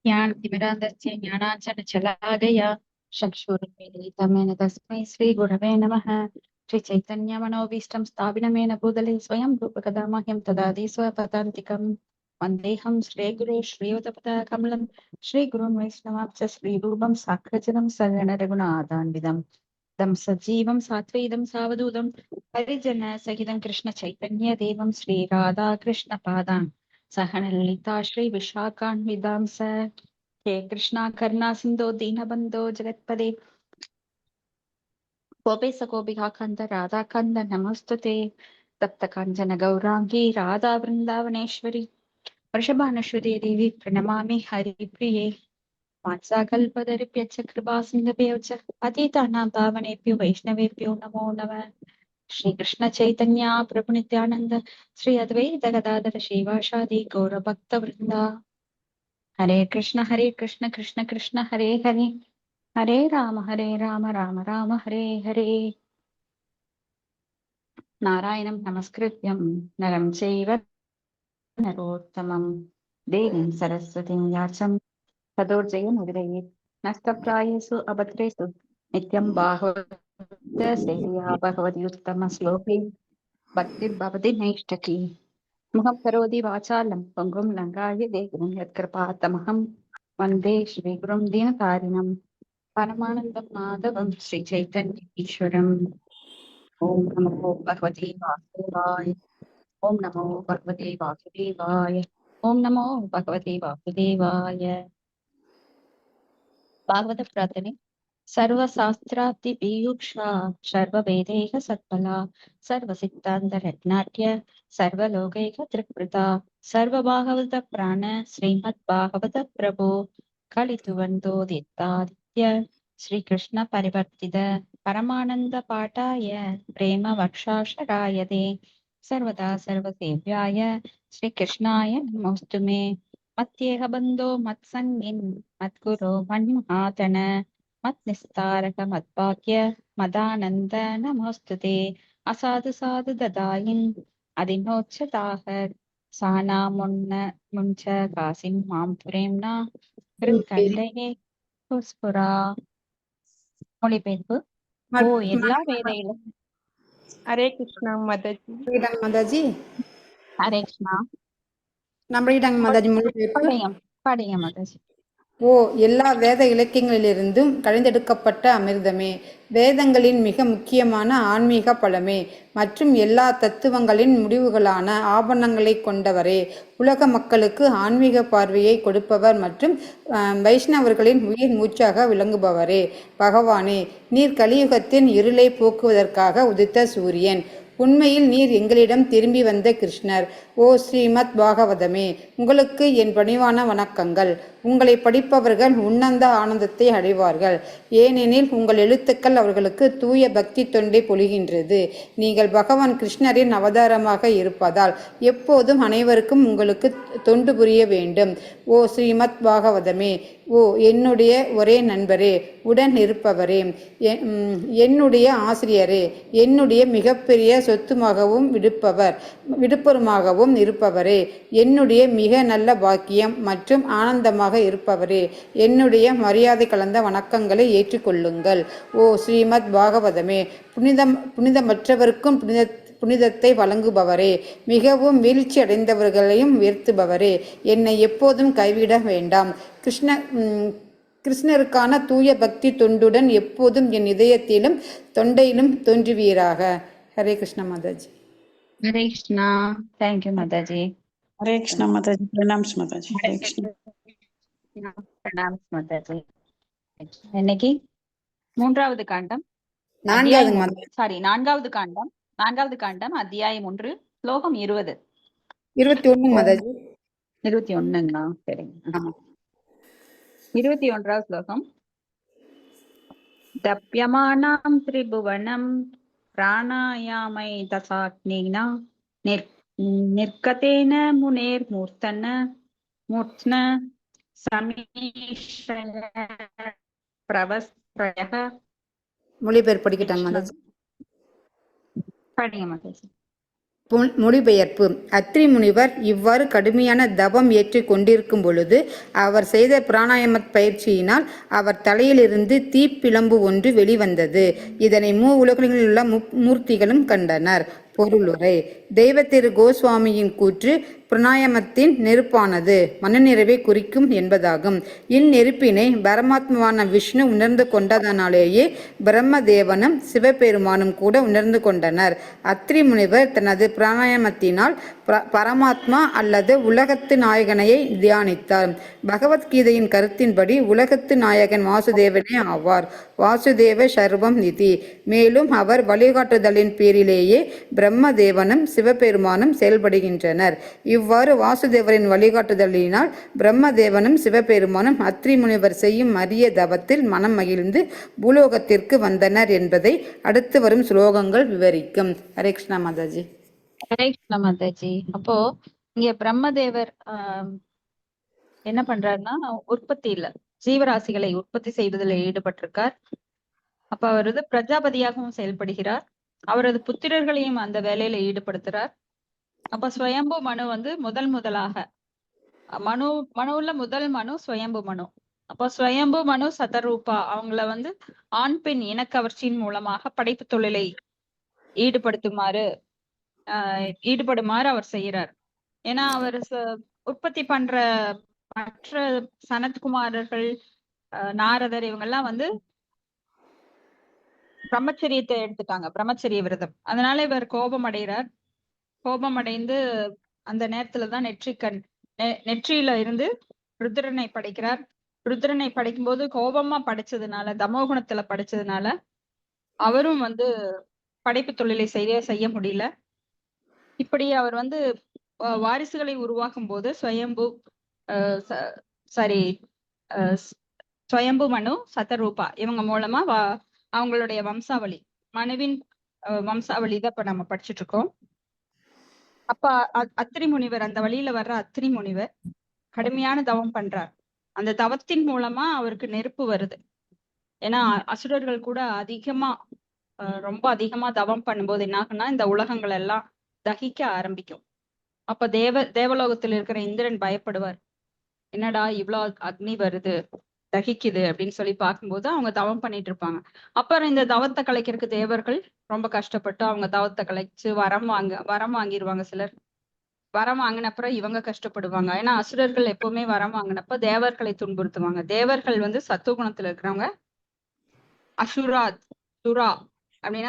ज्ञानतिमिरान्धस्य ज्ञानाञ्जनशलाकया चक्षुरुन्मीलितं तस्मै श्रीगुरवे नमः। श्रीचैतन्यमनोभीष्टं स्थापितमेन भूतले स्वयं रूपकदा मह्यं ददाति स्वपदान्तिकं। वन्देऽहं श्रीगुरो श्रीयुतपदाकमलं श्रीगुरुं वैष्णवांश्च श्रीरूपं साग्रजनं सगणरघुनाथान्वितं तं सजीवं सात्वैदं सावधूतं परिजनसहितं कृष्णचैतन्यदेवं श्रीराधाकृष्णपादान् सहनललिता श्रीविशाखान्वितांस हे कृष्णा करुणा सिन्धो दीनबन्धो जगत्पदे गोपेश गोपिकान्त राधाकान्त नमस्तुते तप्त काञ्चन गौराङ्गी राधा वृन्दावनेश्वरी वृषभानुश्वरी देवी प्रणमामि हरिप्रिये वात्साकल्पतरुभ्यश्च कृपा सिन्धुभ्यो च पतितानां पावनेभ्यो वैष्णवेभ्यो नमो नमः। श्री कृष्ण चैतन्य प्रभु नित्यानंद श्री अद्वैत गदाधर श्रीवासादि गौर भक्त वृंदा हरे कृष्ण कृष्ण कृष्ण हरे हरे हरे राम राम राम हरे हरे। नारायणं नमस्कृत्यं नरं चैव नरोत्तमं देवीं सरस्वतीं व्यासं ततो जयमुदीरयेत् नष्टप्रायेषु अभद्रेषु नित्यं बाहुल्य सेव्या भगवती उत्तमश्लोके भक्तिर्भवति नैष्ठकी मुखं करोति वाचालं पङ्गुं लङ्घाय देवं यत्कृपातमहं वन्दे श्रीगुरुं दीनतारिणं परमानन्दं माधवं श्रीचैतन्य ईश्वरम्। ॐ नमो भगवते वासुदेवाय। ॐ नमो भगवते वासुदेवाय। ॐ नमो भगवते वासुदेवाय। भागवत प्रार्थने। सर्वशास्त्रादिपीयूषा सर्ववेदैः सत्फला सर्वसिद्धान्तरत्नाट्य सर्वलोकैः त्रिकृता सर्वभागवत प्राण श्रीमद्भागवत प्रभो कलितुवन्तोदितादित्य श्रीकृष्ण परिवर्तित परमानंद पाठाय प्रेम वर्षाशरायते सर्वदा सर्वसेव्याय श्रीकृष्णाय नमोऽस्तुमे। मत्येह बन्धो मत्सङ्गिन् मद्गुरो मन्महातन मत्निस्तारक मद्भाग्य मदानन्द नमोऽस्तुते। असाधु साधु ददायिन् अधिनोच्चताः सानामुन्न मुञ्च कासिन् मां प्रेम्णा கிருத்கண்டே புஸ்புரா. மொழிபெயர்ப்பு. ஓ எல்லா வேதையிலும் ஹரே கிருஷ்ணா மாதாஜி. மாதாஜி ஹரே கிருஷ்ணா. நம்மளிடம் மாதாஜி மொழிபெயர்ப்பு. படிங்க மாதாஜி. ஓ எல்லா வேத இலக்கியங்களிலிருந்தும் கழிந்தெடுக்கப்பட்ட அமிர்தமே, வேதங்களின் மிக முக்கியமான ஆன்மீக பலமே மற்றும் எல்லா தத்துவங்களின் முடிவுகளான ஆபரணங்களை கொண்டவரே, உலக மக்களுக்கு ஆன்மீக பார்வையை கொடுப்பவர் மற்றும் வைஷ்ணவர்களின் உயிர் மூச்சாக விளங்குபவரே, பகவானே, நீர் கலியுகத்தின் இருளை போக்குவதற்காக உதித்த சூரியன். உண்மையில் நீர் எங்களிடம் திரும்பி வந்த கிருஷ்ணர். ஓ ஸ்ரீமத் பாகவதமே, உங்களுக்கு என் பணிவான வணக்கங்கள். உங்களை படிப்பவர்கள் உன்னந்த ஆனந்தத்தை அடைவார்கள், ஏனெனில் உங்கள் எழுத்துக்கள் அவர்களுக்கு தூய பக்தி தொண்டை பொழிகின்றது. நீங்கள் பகவான் கிருஷ்ணரின் அவதாரமாக இருப்பதால் எப்போதும் அனைவருக்கும் உங்களுக்கு தொண்டு புரிய வேண்டும். ஓ ஸ்ரீமத் பாகவதமே, ஓ என்னுடைய ஒரே நண்பரே, உடன் இருப்பவரே, என்னுடைய ஆசிரியரே, என்னுடைய மிகப்பெரிய சொத்துமாகவும் விடுப்பருமாகவும் இருப்பவரே, என்னுடைய மிக நல்ல பாக்கியம் மற்றும் ஆனந்தமாக இருப்பவரே, என்னுடைய மரியாதை கலந்த வணக்கங்களை ஏற்றுக்கொள்ளுங்கள். ஓ ஸ்ரீமத் பாகவதமே, புனிதமற்றவருக்கும் புனிதத்தை வழங்குபவரே, மிகவும் வீழ்ச்சி அடைந்தவர்களையும் உயர்த்துபவரே, என்னை எப்போதும் கைவிட வேண்டாம். கிருஷ்ணருக்கான தூய பக்தி தொண்டுடன் எப்போதும் என் இதயத்திலும் தொண்டையிலும் தோன்றுவீராக. ஹரே கிருஷ்ணா மாதாஜி. ஹரே கிருஷ்ணா. தேங்க்யூ மாதாஜி. ஹரே கிருஷ்ணா மாதாஜி. பிரணாம்ஸ் மாதாஜி. ஹரே கிருஷ்ணா. பிரணாம்ஸ் மாதாஜி. இன்னைக்கு மூன்றாவது காண்டம், நான்காவது காண்டம் அத்தியாயம் 1 ஸ்லோகம் 20. 21 மாதாஜி. 21ங்களா? சரிங்க. 21வது ஸ்லோகம். தப்யமானாம் திரிபுவனம் பிராணாயாமை தசாக்னினா நிர்கதேன முனேர் மூர்த்தன சமீஷய பிரவஸ்த்ரயः. மொழிபெயர்ப்பு படிக்கட்டாங்க மாதாஜி? படிங்க மாதாஜி. மொழிபெயர்ப்பு. அத்ரி முனிவர் இவ்வாறு கடுமையான தவம் ஏற்றிக் கொண்டிருக்கும் பொழுது அவர் செய்த பிராணாயாம பயிற்சியினால் அவர் தலையிலிருந்து தீப்பிழம்பு ஒன்று வெளிவந்தது. இதனை உலகிலுள்ள மூர்த்திகளும் கண்டனர். பொருளுரை. தெய்வ திரு கோஸ்வாமியின் கூற்று பிராணாயாமத்தின் நெருப்பானது மனநிறைவை குறிக்கும் என்பதாகும். இந்நெருப்பினை பரமாத்மாவான விஷ்ணு உணர்ந்து கொண்டதனாலேயே பிரம்மதேவனும் சிவபெருமானும் கூட உணர்ந்து கொண்டனர். அத்ரி முனிவர் தனது பிராணாயாமத்தினால் பரமாத்மா அல்லது உலகத்து நாயகனையை தியானித்தார். பகவத்கீதையின் கருத்தின்படி உலகத்து நாயகன் வாசுதேவனே ஆவார். வாசுதேவ சர்வம் நிதி. மேலும் அவர் வழிகாட்டுதலின் பேரிலேயே பிரம்மதேவனும் சிவபெருமானும் செயல்படுகின்றனர். இவ்வாறு வாசுதேவரின் வழிகாட்டுதலினால் பிரம்மதேவனும் சிவபெருமானும் அத்ரி முனிவர் செய்யும் அரிய தவத்தில் மனம் மகிழ்ந்து பூலோகத்திற்கு வந்தனர் என்பதை அடுத்து வரும் ஸ்லோகங்கள் விவரிக்கும். ஹரே கிருஷ்ணா மாதாஜி. ஹரே கிருஷ்ணா மாதாஜி. அப்போ இங்க பிரம்மதேவர் என்ன பண்றாருன்னா, உற்பத்தியில ஜீவராசிகளை உற்பத்தி செய்வதில் ஈடுபட்டிருக்கார். அப்ப அவர் பிரஜாபதியாகவும் செயல்படுகிறார். அவரது புத்திரர்களையும் அந்த வேலையில ஈடுபடுத்துறார். அப்ப ஸ்வயம்பு மனு முதலாக மனுவுல முதல் மனு ஸ்வயம்பு மனு. அப்போ ஸ்வயம்பு மனு சதரூபா அவங்கள ஆண் பெண் இனக்கவர்ச்சியின் மூலமாக படைப்பு தொழிலை ஈடுபடுமாறு அவர் செய்யறார். ஏன்னா அவர் உற்பத்தி பண்ற மற்ற சனத்குமாரர்கள், நாரதர் இவங்கெல்லாம் பிரம்மச்சரியத்தை எடுத்துட்டாங்க, பிரம்மச்சரிய விரதம். அதனால இவர் கோபம் அடைகிறார். கோபம் அடைந்து அந்த நேரத்துலதான் நெற்றியில இருந்து ருத்ரனை படைக்கிறார். ருத்ரனை படைக்கும் போது கோபமா படைச்சதுனால, தமோகுணத்துல படைச்சதுனால அவரும் படைப்பு தொழிலை செய்ய முடியல. இப்படி அவர் வாரிசுகளை உருவாக்கும் போது ஸ்வயம்பு மனு சதரூபா இவங்க மூலமா அவங்களுடைய வம்சாவளி, மனுவின் வம்சாவளி தான் இப்ப நம்ம படிச்சுட்டு இருக்கோம். அப்ப அத்ரி முனிவர், அந்த வழியில வர்ற அத்ரி முனிவர் கடுமையான தவம் பண்றார். அந்த தவத்தின் மூலமா அவருக்கு நெருப்பு வருது. ஏன்னா அசுரர்கள் கூட ரொம்ப அதிகமா தவம் பண்ணும்போது என்ன ஆகுன்னா, இந்த உலகங்கள் எல்லாம் தகிக்க ஆரம்பிக்கும். அப்ப தேவலோகத்தில் இருக்கிற இந்திரன் பயப்படுவார். என்னடா இவ்வளவு அக்னி வருது, தகிக்குது அப்படின்னு சொல்லி பார்க்கும்போது அவங்க தவம் பண்ணிட்டு இருப்பாங்க. அப்புறம் இந்த தவத்தை கலைக்கிறதுக்கு தேவர்கள் ரொம்ப கஷ்டப்பட்டு அவங்க தவத்தை கலைச்சு வரம் வாங்கிடுவாங்க. சிலர் வரம் வாங்கினப்புறம் இவங்க கஷ்டப்படுவாங்க. ஏன்னா அசுரர்கள் எப்பவுமே வரம் வாங்கினப்ப தேவர்களை துன்புறுத்துவாங்க. தேவர்கள் சத்துவகுணத்துல இருக்கிறவங்க.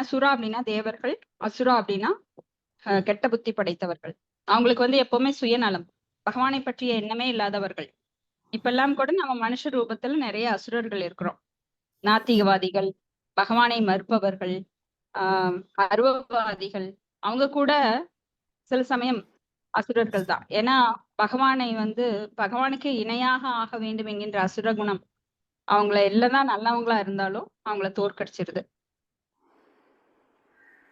சுரா அப்படின்னா தேவர்கள், அசுரா அப்படின்னா கெட்ட புத்தி படைத்தவர்கள். அவங்களுக்கு எப்பவுமே சுயநலம், பகவானை பற்றிய எண்ணமே இல்லாதவர்கள். இப்பெல்லாம் கூட நம்ம மனுஷ ரூபத்துல நிறைய அசுரர்கள் இருக்கிறோம். நாத்திகவாதிகள், பகவானை மறுப்பவர்கள், அருவவாதிகள், அவங்க கூட சில சமயம் அசுரர்கள் தான். ஏன்னா பகவானுக்கு இணையாக ஆக வேண்டும் என்கின்ற அசுர குணம் அவங்கள எல்லாம் நல்லவங்களா இருந்தாலும் அவங்கள தோற்கடிச்சிருது.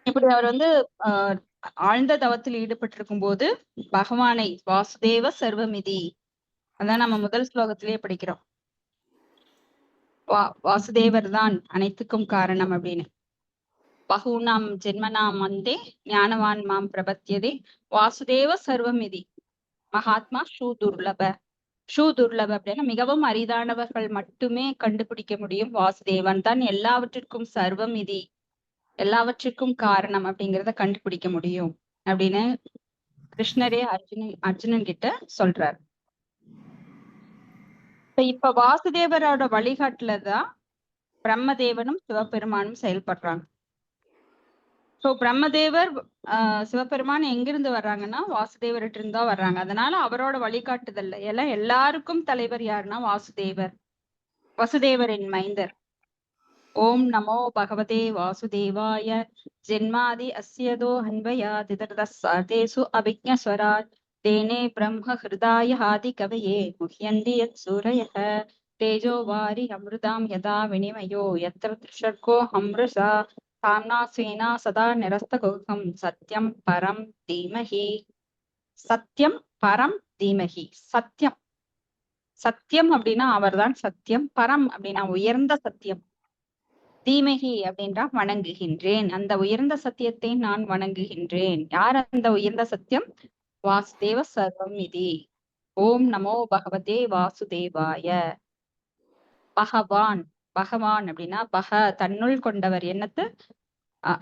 இப்படி அவர் ஆழ்ந்த தவத்தில் ஈடுபட்டிருக்கும் போது பகவானை வாசுதேவ சர்வமிதி, அதான் நம்ம முதல் ஸ்லோகத்திலேயே படிக்கிறோம். வாசுதேவர் தான் அனைத்துக்கும் காரணம் அப்படின்னு. பகூனாம் ஜென்மனாம் வந்தே ஞானவான் மாம் பிரபத்தியதே வாசுதேவ சர்வமிதி மகாத்மா ஷூதுர்லப. ஷூதுர்லப அப்படின்னா மிகவும் அரிதானவர்கள் மட்டுமே கண்டுபிடிக்க முடியும். வாசுதேவன் தான் எல்லாவற்றிற்கும் சர்வமிதி, எல்லாவற்றிற்கும் காரணம் அப்படிங்கிறத கண்டுபிடிக்க முடியும் அப்படின்னு கிருஷ்ணரே அர்ஜுனன் கிட்ட சொல்றார். இப்ப வாசுதேவரோட வழிகாட்டுலதான் பிரம்மதேவனும் சிவபெருமானும் செயல்படுறாங்க. சோ பிரம்மதேவர் சிவபெருமான் எங்கிருந்து வர்றாங்கன்னா வாசுதேவர்கிட்ட இருந்தா வர்றாங்க. அதனால அவரோட வழிகாட்டுதல்ல எல்லாருக்கும் தலைவர் யாருன்னா வாசுதேவர், வசுதேவரின் மைந்தர். ஓம் நமோ பகவதே வாசுதேவாய ஜென்மாதி அஸ்யதோ ஹன்வயாதிதர்தஸ்ஸாதேசு அபிக்ஞஸ்வராட் தேனே பிரம்ம ஹிருதாய ஆதி கவயே முஹ்யந்தி யத் சூரயः தேஜோ வாரி அமிர்தாம் யதா வினிமயோ யத்ர த்ரிஷர்கோ அம்ருஷா தாம்னா ஸ்வேனா சதா நிரஸ்தகுகம் சத்யம் பரம் தீமஹி. சத்யம் பரம் தீமஹி. சத்தியம் அப்படின்னா அவர்தான் சத்தியம், பரம் அப்படின்னா உயர்ந்த சத்தியம். தீமகி அப்படின்றா வணங்குகின்றேன். அந்த உயர்ந்த சத்தியத்தை நான் வணங்குகின்றேன். யார் அந்த உயர்ந்த சத்தியம்? வாசுதேவ சர்வம் இதி. ஓம் நமோ பகவதே வாசுதேவாய. பகவான், பகவான் அப்படின்னா தன்னுள் கொண்டவர். என்னத்து?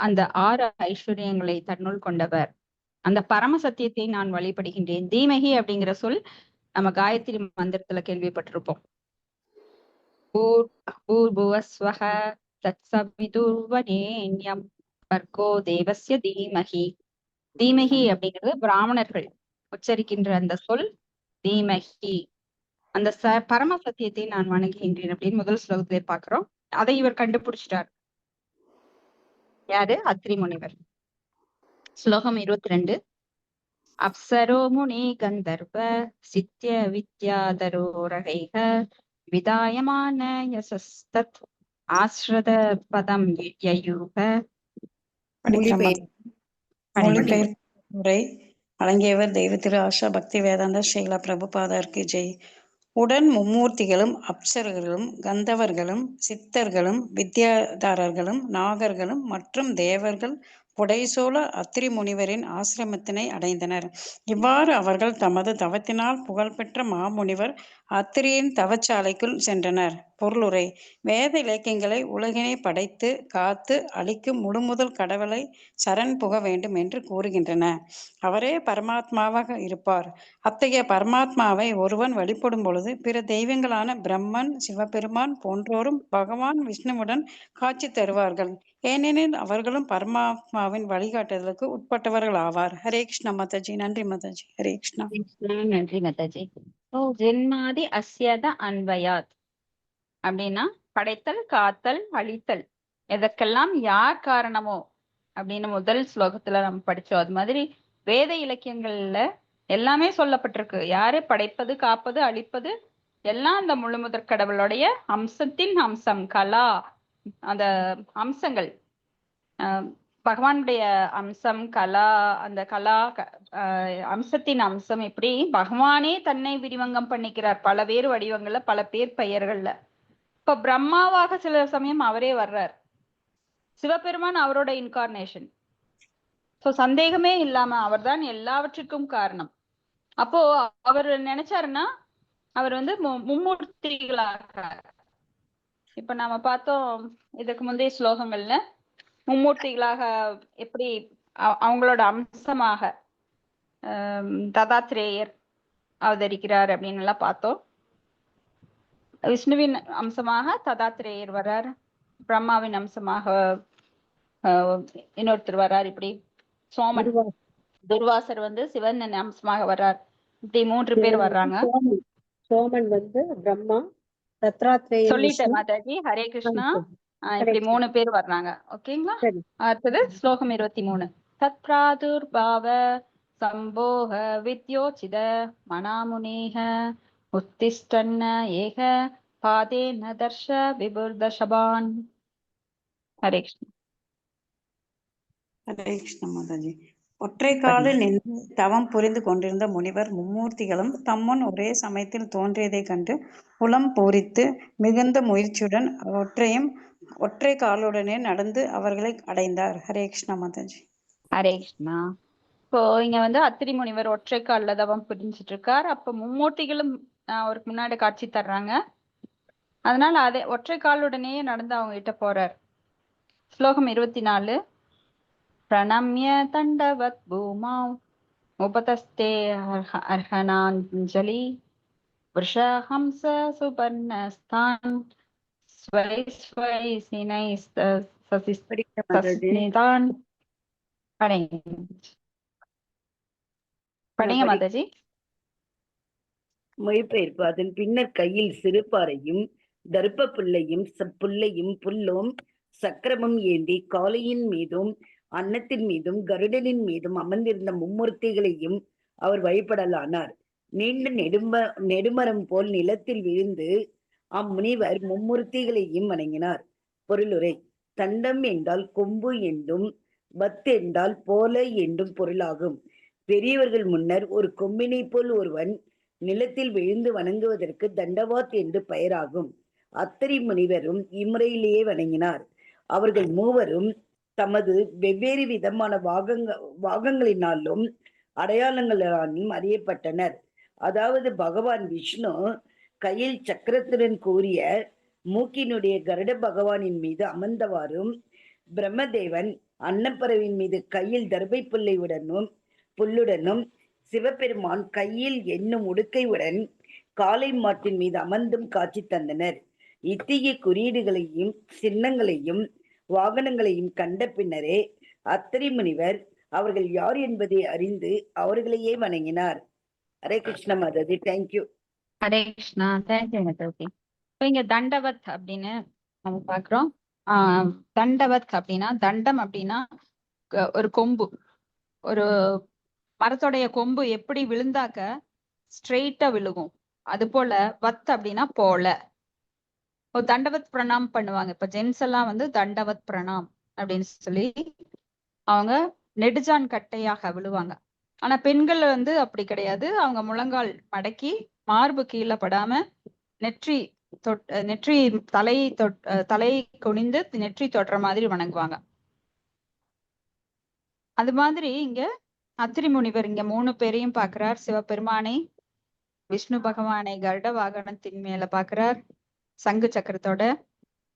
அந்த 6 ஐஸ்வர்யங்களை தன்னுள் கொண்டவர். அந்த பரம சத்தியத்தை நான் வழிபடுகின்றேன். தீமகி அப்படிங்கிற சொல் நம்ம காயத்ரி மந்திரத்துல கேள்விப்பட்டிருப்போம். பூர்புவஸ்வஹ தத்சவிதுர்வரேண்யம் பர்கோ தேவஸ்ய தீமகி. தீமகி அப்படிங்கிறது பிராமணர்கள் உச்சரிக்கின்ற அந்த சொல் தீமகி. அந்த பரம சத்தியத்தை நான் வணங்குகின்றேன் அப்படின்னு முதல் ஸ்லோகத்திலே பாக்குறோம். அதை இவர் கண்டுபிடிச்சிட்டார். யாரு? அத்ரி முனிவர். ஸ்லோகம் 22. அப்சரோ முனி கந்தர்வ சித்ய வித்யாதரோ ரகைக விதாயமான யசஸ்தத் ஆஸ்ரத பதம் யயூக. மொழிபெயர்ப்பு உரை வழங்கியவர் தெய்வ திரு ஆஷா பக்தி வேதாந்த ஸ்ரீலா பிரபுபாதருக்கு ஜெய். உடன் மும்மூர்த்திகளும் அப்சரர்களும் கந்தவர்களும் சித்தர்களும் வித்யாதாரர்களும் நாகர்களும் மற்றும் தேவர்கள் புடைசூழ அத்திரி முனிவரின் ஆசிரமத்தினை அடைந்தனர். இவ்வாறு அவர்கள் தமது தவத்தினால் புகழ்பெற்ற மாமுனிவர் அத்திரியின் தவச்சாலைக்குள் சென்றனர். பொருளுரை: வேத இலக்கியங்களை உலகினை படைத்து காத்து அளிக்கும் முழுமுதல் கடவுளை சரண் புக வேண்டும் என்று கூறுகின்றன. அவரே பரமாத்மாவாக இருப்பார். அத்தகைய பரமாத்மாவை ஒருவன் வழிபடும் பொழுது பிற தெய்வங்களான பிரம்மன், சிவபெருமான் போன்றோரும் பகவான் விஷ்ணுவுடன் காட்சி தருவார்கள். ஏனெனில் அவர்களும் பரமாத்மாவின் வழிகாட்டுதலுக்கு உட்பட்டவர்கள் ஆவார். ஹரே கிருஷ்ணா மாதாஜி. நன்றி மாதாஜி. ஹரே கிருஷ்ணா. நன்றி மாதாஜி. ஜென்மாதி அஸ்யத அன்வயாத் அப்படின்னா படைத்தல், காத்தல், அழித்தல் எதற்கெல்லாம் யார் காரணமோ அப்படின்னு முதல் ஸ்லோகத்துல நம்ம படிச்சோம். அது மாதிரி வேத இலக்கியங்கள்ல எல்லாமே சொல்லப்பட்டிருக்கு. யாரு படைப்பது, காப்பது, அழிப்பது எல்லாம் அந்த முழுமுதற் கடவுளுடைய அம்சத்தின் அம்சம். கலா, அந்த அம்சங்கள், பகவானுடைய அம்சம் கலா. அந்த கலா அம்சத்தின் அம்சம். இப்படி பகவானே தன்னை விரிவங்கம் பண்ணிக்கிறார் பல வேறு வடிவங்கள்ல, பல பேர் பெயர்கள்ல. இப்ப பிரம்மாவாக சில சமயம் அவரே வர்றார். சிவபெருமான் அவரோட இன்கார்னேஷன். சோ சந்தேகமே இல்லாம அவர்தான் எல்லாவற்றுக்கும் காரணம். அப்போ அவர் நினைச்சாருன்னா அவர் மும்மூர்த்திகளாக, இப்ப நாம பார்த்தோம் இதுக்கு முந்தைய ஸ்லோகங்கள்ல மும்மூர்த்திகளாக எப்படி அவங்களோட அம்சமாக ததாத்ரேயர் அவதரிக்கிறார் அப்படின்னு எல்லாம் பார்த்தோம். விஷ்ணுவின் அம்சமாக ததாத்ரேயர் வர்றார், பிரம்மாவின் அம்சமாக இன்னொருத்தர் வர்றார். இப்படி சோமன், துர்வாசர் சிவன் அம்சமாக வர்றார். இப்படி 3 பேர் வர்றாங்க. சோமன் பிரம்மா, தத்ராத்ரேயர் சொல்லிட்டேன் மாதாஜி. ஹரே கிருஷ்ணா. இப்படி 3 பேர் வர்றாங்க. ஓகேங்களா? அடுத்தது ஸ்லோகம் 23. தத் பிராதுர்பாவ சம்போக வித்யோசித மனாமுனேக உத்திஷ்டன்ன ஏக பாதேன தர்ஷ விபுர்தஷபான். ஹரே கிருஷ்ணா. ஹரே கிருஷ்ண மாதாஜி. ஒற்றை காலில் நின்று தவம் புரிந்து கொண்டிருந்த முனிவர் மும்மூர்த்திகளும் தம்முன் ஒரே சமயத்தில் தோன்றியதை கண்டு உளம் பூரித்து மிகுந்த முயற்சியுடன் ஒற்றை காலுடனே நடந்து அவர்களை அடைந்தார். ஹரே கிருஷ்ணா மாதாஜி. ஹரே கிருஷ்ணா. இப்போ இங்க அத்திரி முனிவர் ஒற்றை கால்ல தவம் புரிஞ்சிட்டு இருக்கார். அப்ப மும்மூர்த்திகளும் அவருக்கு முன்னாடி காட்சி தர்றாங்க. அதனால அதே ஒற்றை காலுடனே நடந்து அவங்க கிட்ட போறார். ஸ்லோகம் 24. பிரணம்ய தண்டவத் பூமாவ் உபதஸ்தே அர்ஹனாஞ்சலி விஷஹம்ச சுபர்ணஸ்தான் ஸ்வை ஸ்வை சினைஸ்தான். படிங்க மாதாஜி. மொழிபெயர்ப்பு. அதன் பின்னர் கையில் சிறுபாறையும் தர்ப்ப புல்லையும் புல்லும் சக்கரமும் ஏந்தி காளையின் மீதும் அன்னத்தின் மீதும் கருடனின் மீதும் அமர்ந்திருந்த மும்மூர்த்திகளையும் அவர் வழிபடலானார். நீண்ட நெடுமரம் போல் நிலத்தில் விழுந்து அம்முனிவர் மும்மூர்த்திகளையும் வணங்கினார். பொருளுரை: தண்டம் என்றால் கொம்பு என்றும் பத் என்றால் போல என்றும் பொருளாகும். பெரியவர்கள் முன்னர் ஒரு கொம்பினை போல் ஒருவன் நிலத்தில் விழுந்து வணங்குவதற்கு தண்டவாத் என்று பெயராகும். அத்திரி முனிவரும் இம்முறையிலேயே வணங்கினார். அவர்கள் மூவரும் தமது வெவ்வேறு விதமான வாகங்களினாலும் அடையாளங்களாலும் அறியப்பட்டனர். அதாவது பகவான் விஷ்ணு கையில் சக்கரத்துடன் கூறிய மூக்கினுடைய கருட பகவானின் மீது அமர்ந்தவாறும், பிரம்மதேவன் அன்னப்பறவின் மீது கையில் தர்பை புல்லுடனும், சிவபெருமான் கையில் என்னும் உடுக்கையுடன் காளை மாட்டின் மீது அமர்ந்தும் காட்சி தந்தனர். இத்தகைய குறியீடுகளையும் சின்னங்களையும் வாகனங்களையும் கண்ட பின்னரே அத்திரி முனிவர் அவர்கள் யார் என்பதை அறிந்து அவர்களையே வணங்கினார். ஹரே கிருஷ்ண மாதாஜி. தேங்க்யூ. ஹரே கிருஷ்ணா. தேங்க்யூ மாதாஜி. இப்போ இங்க தண்டவத் அப்படின்னு நம்ம பாக்குறோம். தண்டவத் அப்படின்னா, தண்டம் அப்படின்னா ஒரு கொம்பு, ஒரு மரத்தோடைய கொம்பு எப்படி விழுந்தாக்க ஸ்ட்ரெயிட்டா விழுகும், அது போல வத் அப்படின்னா போல. ஒரு தண்டவத் பிரணாம் பண்ணுவாங்க. இப்ப ஜென்ஸ் எல்லாம் வந்து தண்டவத் பிரணாம் அப்படின்னு சொல்லி அவங்க நெடுஜான் கட்டையாக விழுவாங்க. ஆனா பெண்கள் வந்து அப்படி கிடையாது. அவங்க முழங்கால் மடக்கி மார்பு கீழே படாம நெற்றி தலை குனிந்து நெற்றி தொடுற மாதிரி வணங்குவாங்க. அது மாதிரி இங்க அத்திரி முனிவர் இங்க 3 பேரையும் பாக்குறார். சிவபெருமானை, விஷ்ணு பகவானை கருட வாகனத்தின் மேல பாக்குறார் சங்கு சக்கரத்தோட,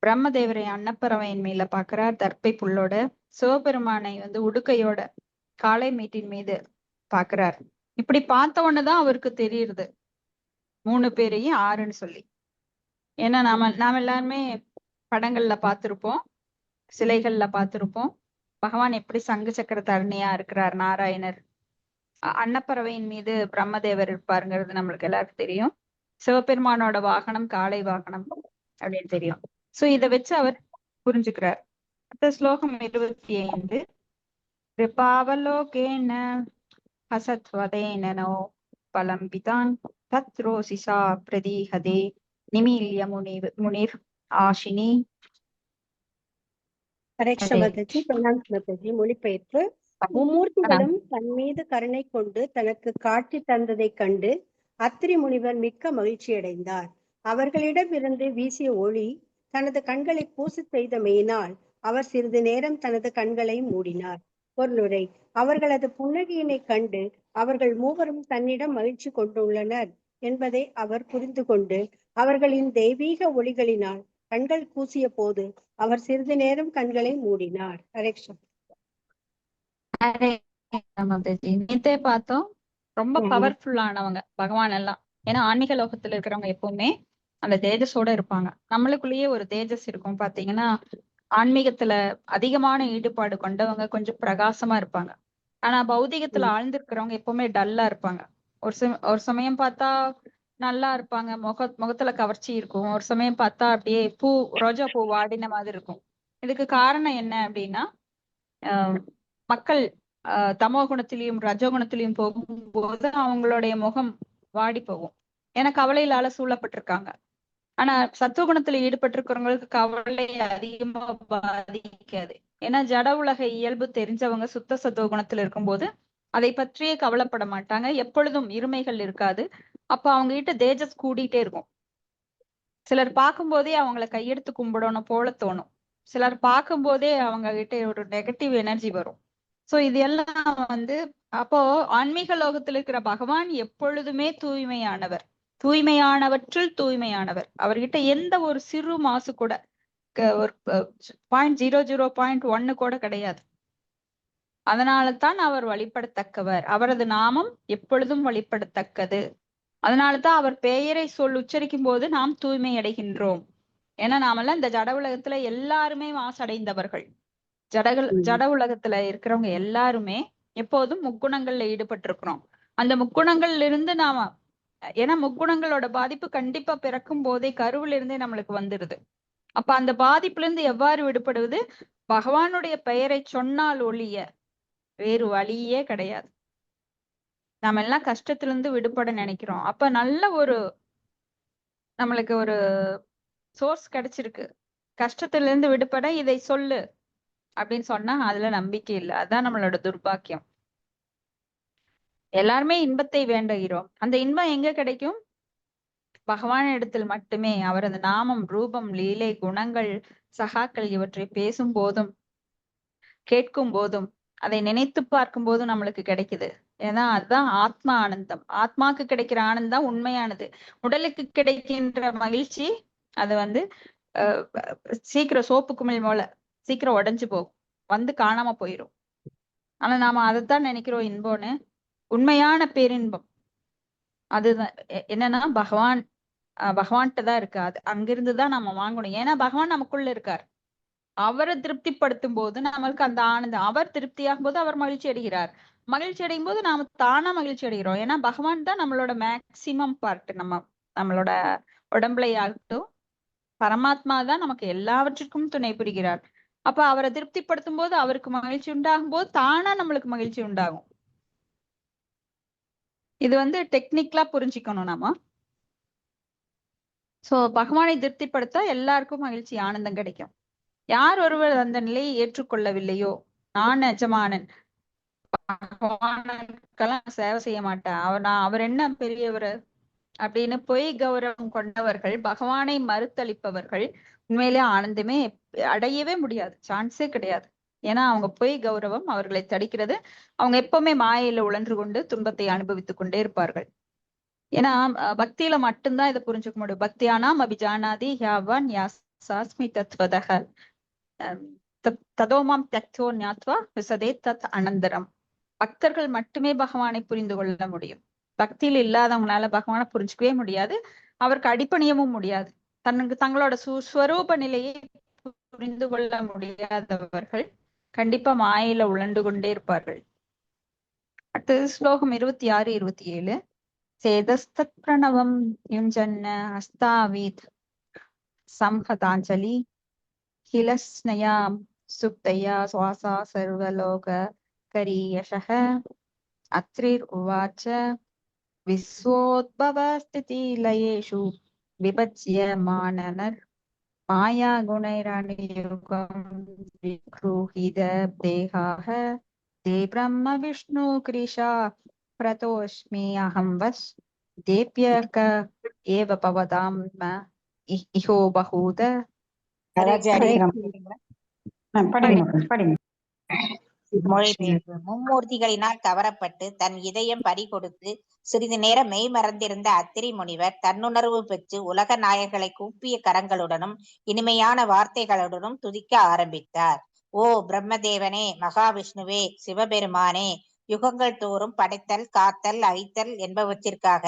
பிரம்மதேவரை அன்னப்பறவையின் மேல பாக்குறார் தர்பை புல்லோட, சிவபெருமானை வந்து உடுக்கையோட காளை மீட்டின் மீது பாக்குறார். இப்படி பார்த்த உடனேதான் அவருக்கு தெரியுது 3 பேரையும் 6ன்னு சொல்லி. ஏன்னா நாம எல்லாருமே படங்கள்ல பார்த்திருப்போம், சிலைகள்ல பார்த்திருப்போம் பகவான் எப்படி சங்கு சக்கர தரணியா இருக்கிறார். நாராயணர் அன்னப்பறவையின் மீது பிரம்மதேவர் இருப்பாருங்கிறது நம்மளுக்கு எல்லாருக்கும் தெரியும். சிவபெருமானோட வாகனம் காளை வாகனம் அப்படின்னு தெரியும். சோ இதை வச்சு அவர் புரிஞ்சுக்கிறார். அடுத்த ஸ்லோகம் 25. கிருபாவலோகேன ஹசத்வதேனோ பலம்பிதான் தத்ரோசிசா பிரதீஹதே நிமீல்ய முனிர் ஆஷினி. ஹரே கிருஷ்ண மாதாஜி. பிரணாம் மாதாஜி. மொழிபெயர்ப்பு. மும்மூர்த்திகளும் தன் மீது கருணை கொண்டு தனக்கு காட்சி தந்ததை கண்டு அத்திரி முனிவர் மிக்க மகிழ்ச்சி அடைந்தார். அவர்களிடம் இருந்து வீசிய ஒளி தனது கண்களை பூச செய்தமையினால் அவர் சிறிது நேரம் தனது கண்களை மூடினார். பொருளுரை. அவர்களது புன்னகையினை கண்டு அவர்கள் மூவரும் தன்னிடம் மகிழ்ச்சி கொண்டுள்ளனர் என்பதை அவர் புரிந்து கொண்டு அவர்களின் தெய்வீக ஒளிகளினால் கண்கள் கூசிய போது அவர் சிறிது நேரம் கண்களை மூடினார். ஹரே கிருஷ்ணா. நேத்தே பார்த்தோம், ரொம்ப பவர்ஃபுல்லானவங்க பகவான் எல்லாம். ஏன்னா ஆன்மீக லோகத்துல இருக்கிறவங்க எப்பவுமே அந்த தேஜஸோட இருப்பாங்க. நம்மளுக்குள்ளேயே ஒரு தேஜஸ் இருக்கும். பாத்தீங்கன்னா ஆன்மீகத்துல அதிகமான ஈடுபாடு கொண்டவங்க கொஞ்சம் பிரகாசமா இருப்பாங்க. ஆனா பௌதிகத்துல ஆழ்ந்திருக்கிறவங்க எப்பவுமே டல்லா இருப்பாங்க. ஒரு சமயம் பார்த்தா நல்லா இருப்பாங்க, முகத்துல கவர்ச்சி இருக்கும். ஒரு சமயம் பார்த்தா அப்படியே ரோஜா பூ வாடின மாதிரி இருக்கும். இதுக்கு காரணம் என்ன அப்படின்னா, மக்கள் தமோ குணத்திலையும் ரஜோ குணத்திலையும் போகும்போது அவங்களுடைய முகம் வாடி போகும். ஏன்னா கவலையிலால சூழப்பட்டிருக்காங்க. ஆனா சத்துவகுணத்துல ஈடுபட்டிருக்கிறவங்களுக்கு கவலை அதிகமா பாதிக்காது. ஏன்னா ஜட உலக இயல்பு தெரிஞ்சவங்க சுத்த சத்துவ குணத்துல இருக்கும்போது அதை பற்றியே கவலைப்பட மாட்டாங்க. எப்பொழுதும் இருமைகள் இருக்காது. அப்ப அவங்க கிட்ட தேஜஸ் கூடிட்டே இருக்கும். சிலர் பார்க்கும் போதே அவங்களை கையெடுத்து கும்பிடணும் போல தோணும். சிலர் பார்க்கும் போதே அவங்க கிட்ட ஒரு நெகட்டிவ் எனர்ஜி வரும். சோ இது எல்லாம் வந்து அப்போ ஆன்மீக லோகத்தில் இருக்கிற பகவான் எப்பொழுதுமே தூய்மையானவர், தூய்மையானவற்றில் தூய்மையானவர். அவர்கிட்ட எந்த ஒரு சிறு மாசு கூட ஒரு 0.00.1 கூட கிடையாது. அதனால தான் அவர் வழிபடத்தக்கவர். அவரது நாமம் எப்பொழுதும் வழிபடத்தக்கது. அதனாலதான் அவர் பெயரை உச்சரிக்கும் போது நாம் தூய்மை அடைகின்றோம். ஏன்னா நாமெல்லாம் இந்த ஜட உலகத்துல எல்லாருமே மாசடைந்தவர்கள். ஜட உலகத்துல இருக்கிறவங்க எல்லாருமே எப்போதும் முக்குணங்கள்ல ஈடுபட்டு இருக்கிறோம். அந்த முக்குணங்கள்ல இருந்து ஏன்னா முக்குணங்களோட பாதிப்பு கண்டிப்பா பிறக்கும் போதே கருவில இருந்தே நம்மளுக்கு வந்துருது. அப்ப அந்த பாதிப்புல இருந்து எவ்வாறு விடுபடுவது? பகவானுடைய பெயரை சொன்னால் ஒழிய வேறு வழியே கிடையாது. நாம எல்லாம் கஷ்டத்துல இருந்து விடுபட நினைக்கிறோம். அப்ப நல்ல நம்மளுக்கு ஒரு சோர்ஸ் கிடைச்சிருக்கு. கஷ்டத்துல இருந்து விடுபட இதை சொல்லு அப்படின்னு சொன்னா அதுல நம்பிக்கை இல்லை. அதான் நம்மளோட துர்பாக்கியம். எல்லாருமே இன்பத்தை வேண்டுகிறோம். அந்த இன்பம் எங்க கிடைக்கும்? பகவான் இடத்தில் மட்டுமே அவரது நாமம், ரூபம், லீலை, குணங்கள், சகாக்கள் இவற்றை பேசும் போதும் கேட்கும் போதும் அதை நினைத்து பார்க்கும் போதும் நம்மளுக்கு கிடைக்குது. ஏன்னா அதுதான் ஆத்மா ஆனந்தம். ஆத்மாக்கு கிடைக்கிற ஆனந்தம் உண்மையானது. உடலுக்கு கிடைக்கின்ற மகிழ்ச்சி அது வந்து சீக்கிரம் சோப்பு குமிழ் போல சீக்கிரம் உடைஞ்சு போகும், வந்து காணாம போயிரும். ஆனா நாம அதைத்தான் நினைக்கிறோம் இன்பம்னு. உண்மையான பேரின்பம் அதுதான் என்னன்னா பகவான்கிட்ட தான் இருக்கு. அது அங்கிருந்துதான் நம்ம வாங்கணும். ஏன்னா பகவான் நமக்குள்ள இருக்கார். அவரை திருப்திப்படுத்தும் போது நம்மளுக்கு அந்த ஆனந்தம், அவர் திருப்தியாகும் போது அவர் மகிழ்ச்சி அடைகிறார். மகிழ்ச்சி அடையும் போது நாம தானா மகிழ்ச்சி அடைகிறோம். ஏன்னா பகவான் தான் நம்மளோட மேக்சிமம் பார்ட். நம்மளோட உடம்புல ஆகட்டும், பரமாத்மா தான் நமக்கு எல்லாவற்றிற்கும் துணை புரிகிறார். அப்ப அவரை திருப்திப்படுத்தும் போது அவருக்கு மகிழ்ச்சி உண்டாகும் போது தானா நம்மளுக்கு மகிழ்ச்சி உண்டாகும். இது டெக்னிக்கலா புரிஞ்சுக்கணும் நாம. சோ பகவானை திருப்திப்படுத்த எல்லாருக்கும் மகிழ்ச்சி, ஆனந்தம் கிடைக்கும். யார் ஒருவர் அந்த நிலையை ஏற்றுக்கொள்ளவில்லையோ, நான் எஜமானன், பகவானுக்கெல்லாம் சேவை செய்ய மாட்டேன், அவர் என்ன பெரியவர் அப்படின்னு பொய் கௌரவம் கொண்டவர்கள், பகவானை மறுத்தளிப்பவர்கள் உண்மையிலே ஆனந்தமே அடையவே முடியாது, சான்ஸே கிடையாது. ஏன்னா அவங்க பொய் கௌரவம் அவர்களை தடுக்கிறது. அவங்க எப்பவுமே மாயையில உழன்று கொண்டு துன்பத்தை அனுபவித்துக் கொண்டே இருப்பார்கள். ஏன்னா பக்தியில மட்டும்தான் இதை புரிஞ்சுக்க முடியும். பக்தியானாம் அபிஜானாதி யாவான் யாஸ்மி தத்வதக ததோமாம் தக்தோ ஞாத்வா விசதே தத் அனந்தரம். பக்தர்கள் மட்டுமே பகவானை புரிந்து கொள்ள முடியும். பக்தியில் இல்லாதவங்களால பகவானை புரிஞ்சுக்கவே முடியாது, அவருக்கு அடிப்பணியவும் முடியாது. தங்களோட ஸ்வரூப நிலையை புரிந்து கொள்ள முடியாதவர்கள் கண்டிப்பா மாயையில உழண்டு கொண்டே இருப்பார்கள். அடுத்தது ஸ்லோகம் 26, 27. சேதஸ்தத் பிரணவம் யுஞ்சன்ன அஸ்தாவீத் சம்ஹதாஞ்சலி கிலஸ்னயாம் சுப்தயா சுவாசா சர்வலோக கரியஷஹ அத்ரிர் உவாச்ச விஸ்வோத்பவ ஸ்திதி லயேஷு விபஜ்ய மானனர் மாயா குணைரணியுகம் விக்ரூஹித தேகாஹ தே பிரம்ம விஷ்ணு கிரிஷா பிரதோஷ்மி அஹம் வஸ் தேப்யக ஏவ பவதாம் இஹோ பஹூத. மொழிபெயர்ப்பு. மும்மூர்த்திகளினால் கவரப்பட்டு தன் இதயம் பறிகொடுத்து சிறிது நேரம் மெய் மறந்திருந்த அத்திரி முனிவர் தன்னுணர்வு பெற்று உலக நாயகர்களை கூப்பிய கரங்களுடனும் இனிமையான வார்த்தைகளுடனும் துதிக்க ஆரம்பித்தார். ஓ பிரம்மதேவனே, மகாவிஷ்ணுவே, சிவபெருமானே, யுகங்கள் தோறும் படைத்தல், காத்தல், அழித்தல் என்பவற்றிற்காக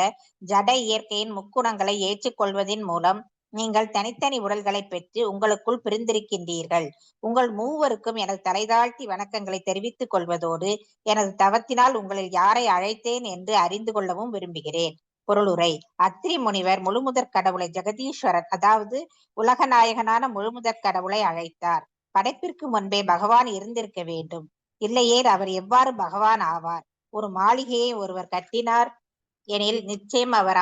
ஜட இயற்கையின் முக்குணங்களை ஏற்றுக்கொள்வதன் மூலம் நீங்கள் தனித்தனி உடல்களை பெற்று உங்களுக்குள் பிரிந்திருக்கின்றீர்கள். உங்கள் மூவருக்கும் எனது தலைதாழ்த்தி வணக்கங்களை தெரிவித்துக் கொள்வதோடு எனது தவத்தினால் உங்களில் யாரை அழைத்தேன் என்று அறிந்து கொள்ளவும் விரும்புகிறேன். பொருளுரை. அத்திரி முனிவர் முழுமுதற் கடவுளை ஜெகதீஸ்வரர், அதாவது உலக நாயகனான முழுமுதற் கடவுளை அழைத்தார். படைப்பிற்கு முன்பே பகவான் இருந்திருக்க வேண்டும், இல்லையேல் அவர் எவ்வாறு பகவான் ஆவார்? ஒரு மாளிகையை ஒருவர் கட்டினார் எனில் நிச்சயம் அவர்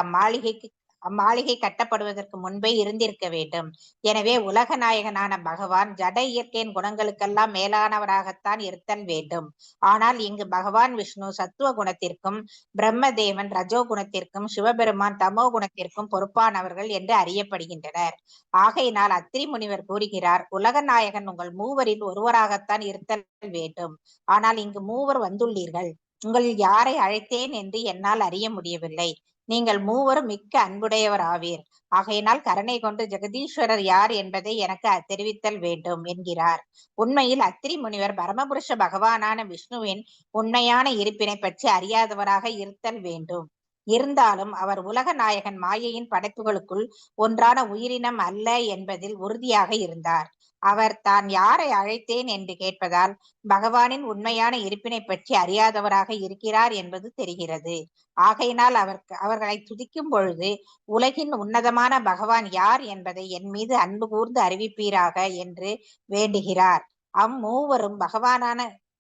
அம்மாளிகை கட்டப்படுவதற்கு முன்பே இருந்திருக்க வேண்டும். எனவே உலக நாயகனான பகவான் ஜட இயற்கையின் குணங்களுக்கெல்லாம் மேலானவராகத்தான் இருத்தல் வேண்டும். ஆனால் இங்கு பகவான் விஷ்ணு சத்துவ குணத்திற்கும், பிரம்மதேவன் ரஜோ குணத்திற்கும், சிவபெருமான் தமோ குணத்திற்கும் பொறுப்பானவர்கள் என்று அறியப்படுகின்றனர். ஆகையினால் அத்திரி முனிவர் கூறுகிறார், உலக நாயகன் உங்கள் மூவரில் ஒருவராகத்தான் இருத்தல் வேண்டும். ஆனால் இங்கு மூவர் வந்துள்ளீர்கள். உங்களில் யாரை அழைத்தேன் என்று என்னால் அறிய முடியவில்லை. நீங்கள் மூவரும் மிக்க அன்புடையவர் ஆவீர். ஆகையினால் கருணை கொண்டு ஜெகதீஸ்வரர் யார் என்பதை எனக்கு தெரிவித்தல் வேண்டும் என்கிறார். உண்மையில் அத்திரி முனிவர் பரமபுருஷ பகவானான விஷ்ணுவின் உண்மையான இருப்பினை பற்றி அறியாதவராக இருத்தல் வேண்டும். இருந்தாலும் அவர் உலக நாயகன் மாயையின் படைப்புகளுக்குள் ஒன்றான உயிரினம் அல்ல என்பதில் உறுதியாக இருந்தார். அவர் தான் யாரை அழைத்தேன் என்று கேட்பதால் பகவானின் உண்மையான இருப்பினை பற்றி அறியாதவராக இருக்கிறார் என்பது தெரிகிறது. ஆகையினால் அவர்களை துதிக்கும் பொழுது உலகின் உன்னதமான பகவான் யார் என்பதை என் மீது அன்பு கூர்ந்து அறிவிப்பீராக என்று வேண்டுகிறார். அம்மூவரும்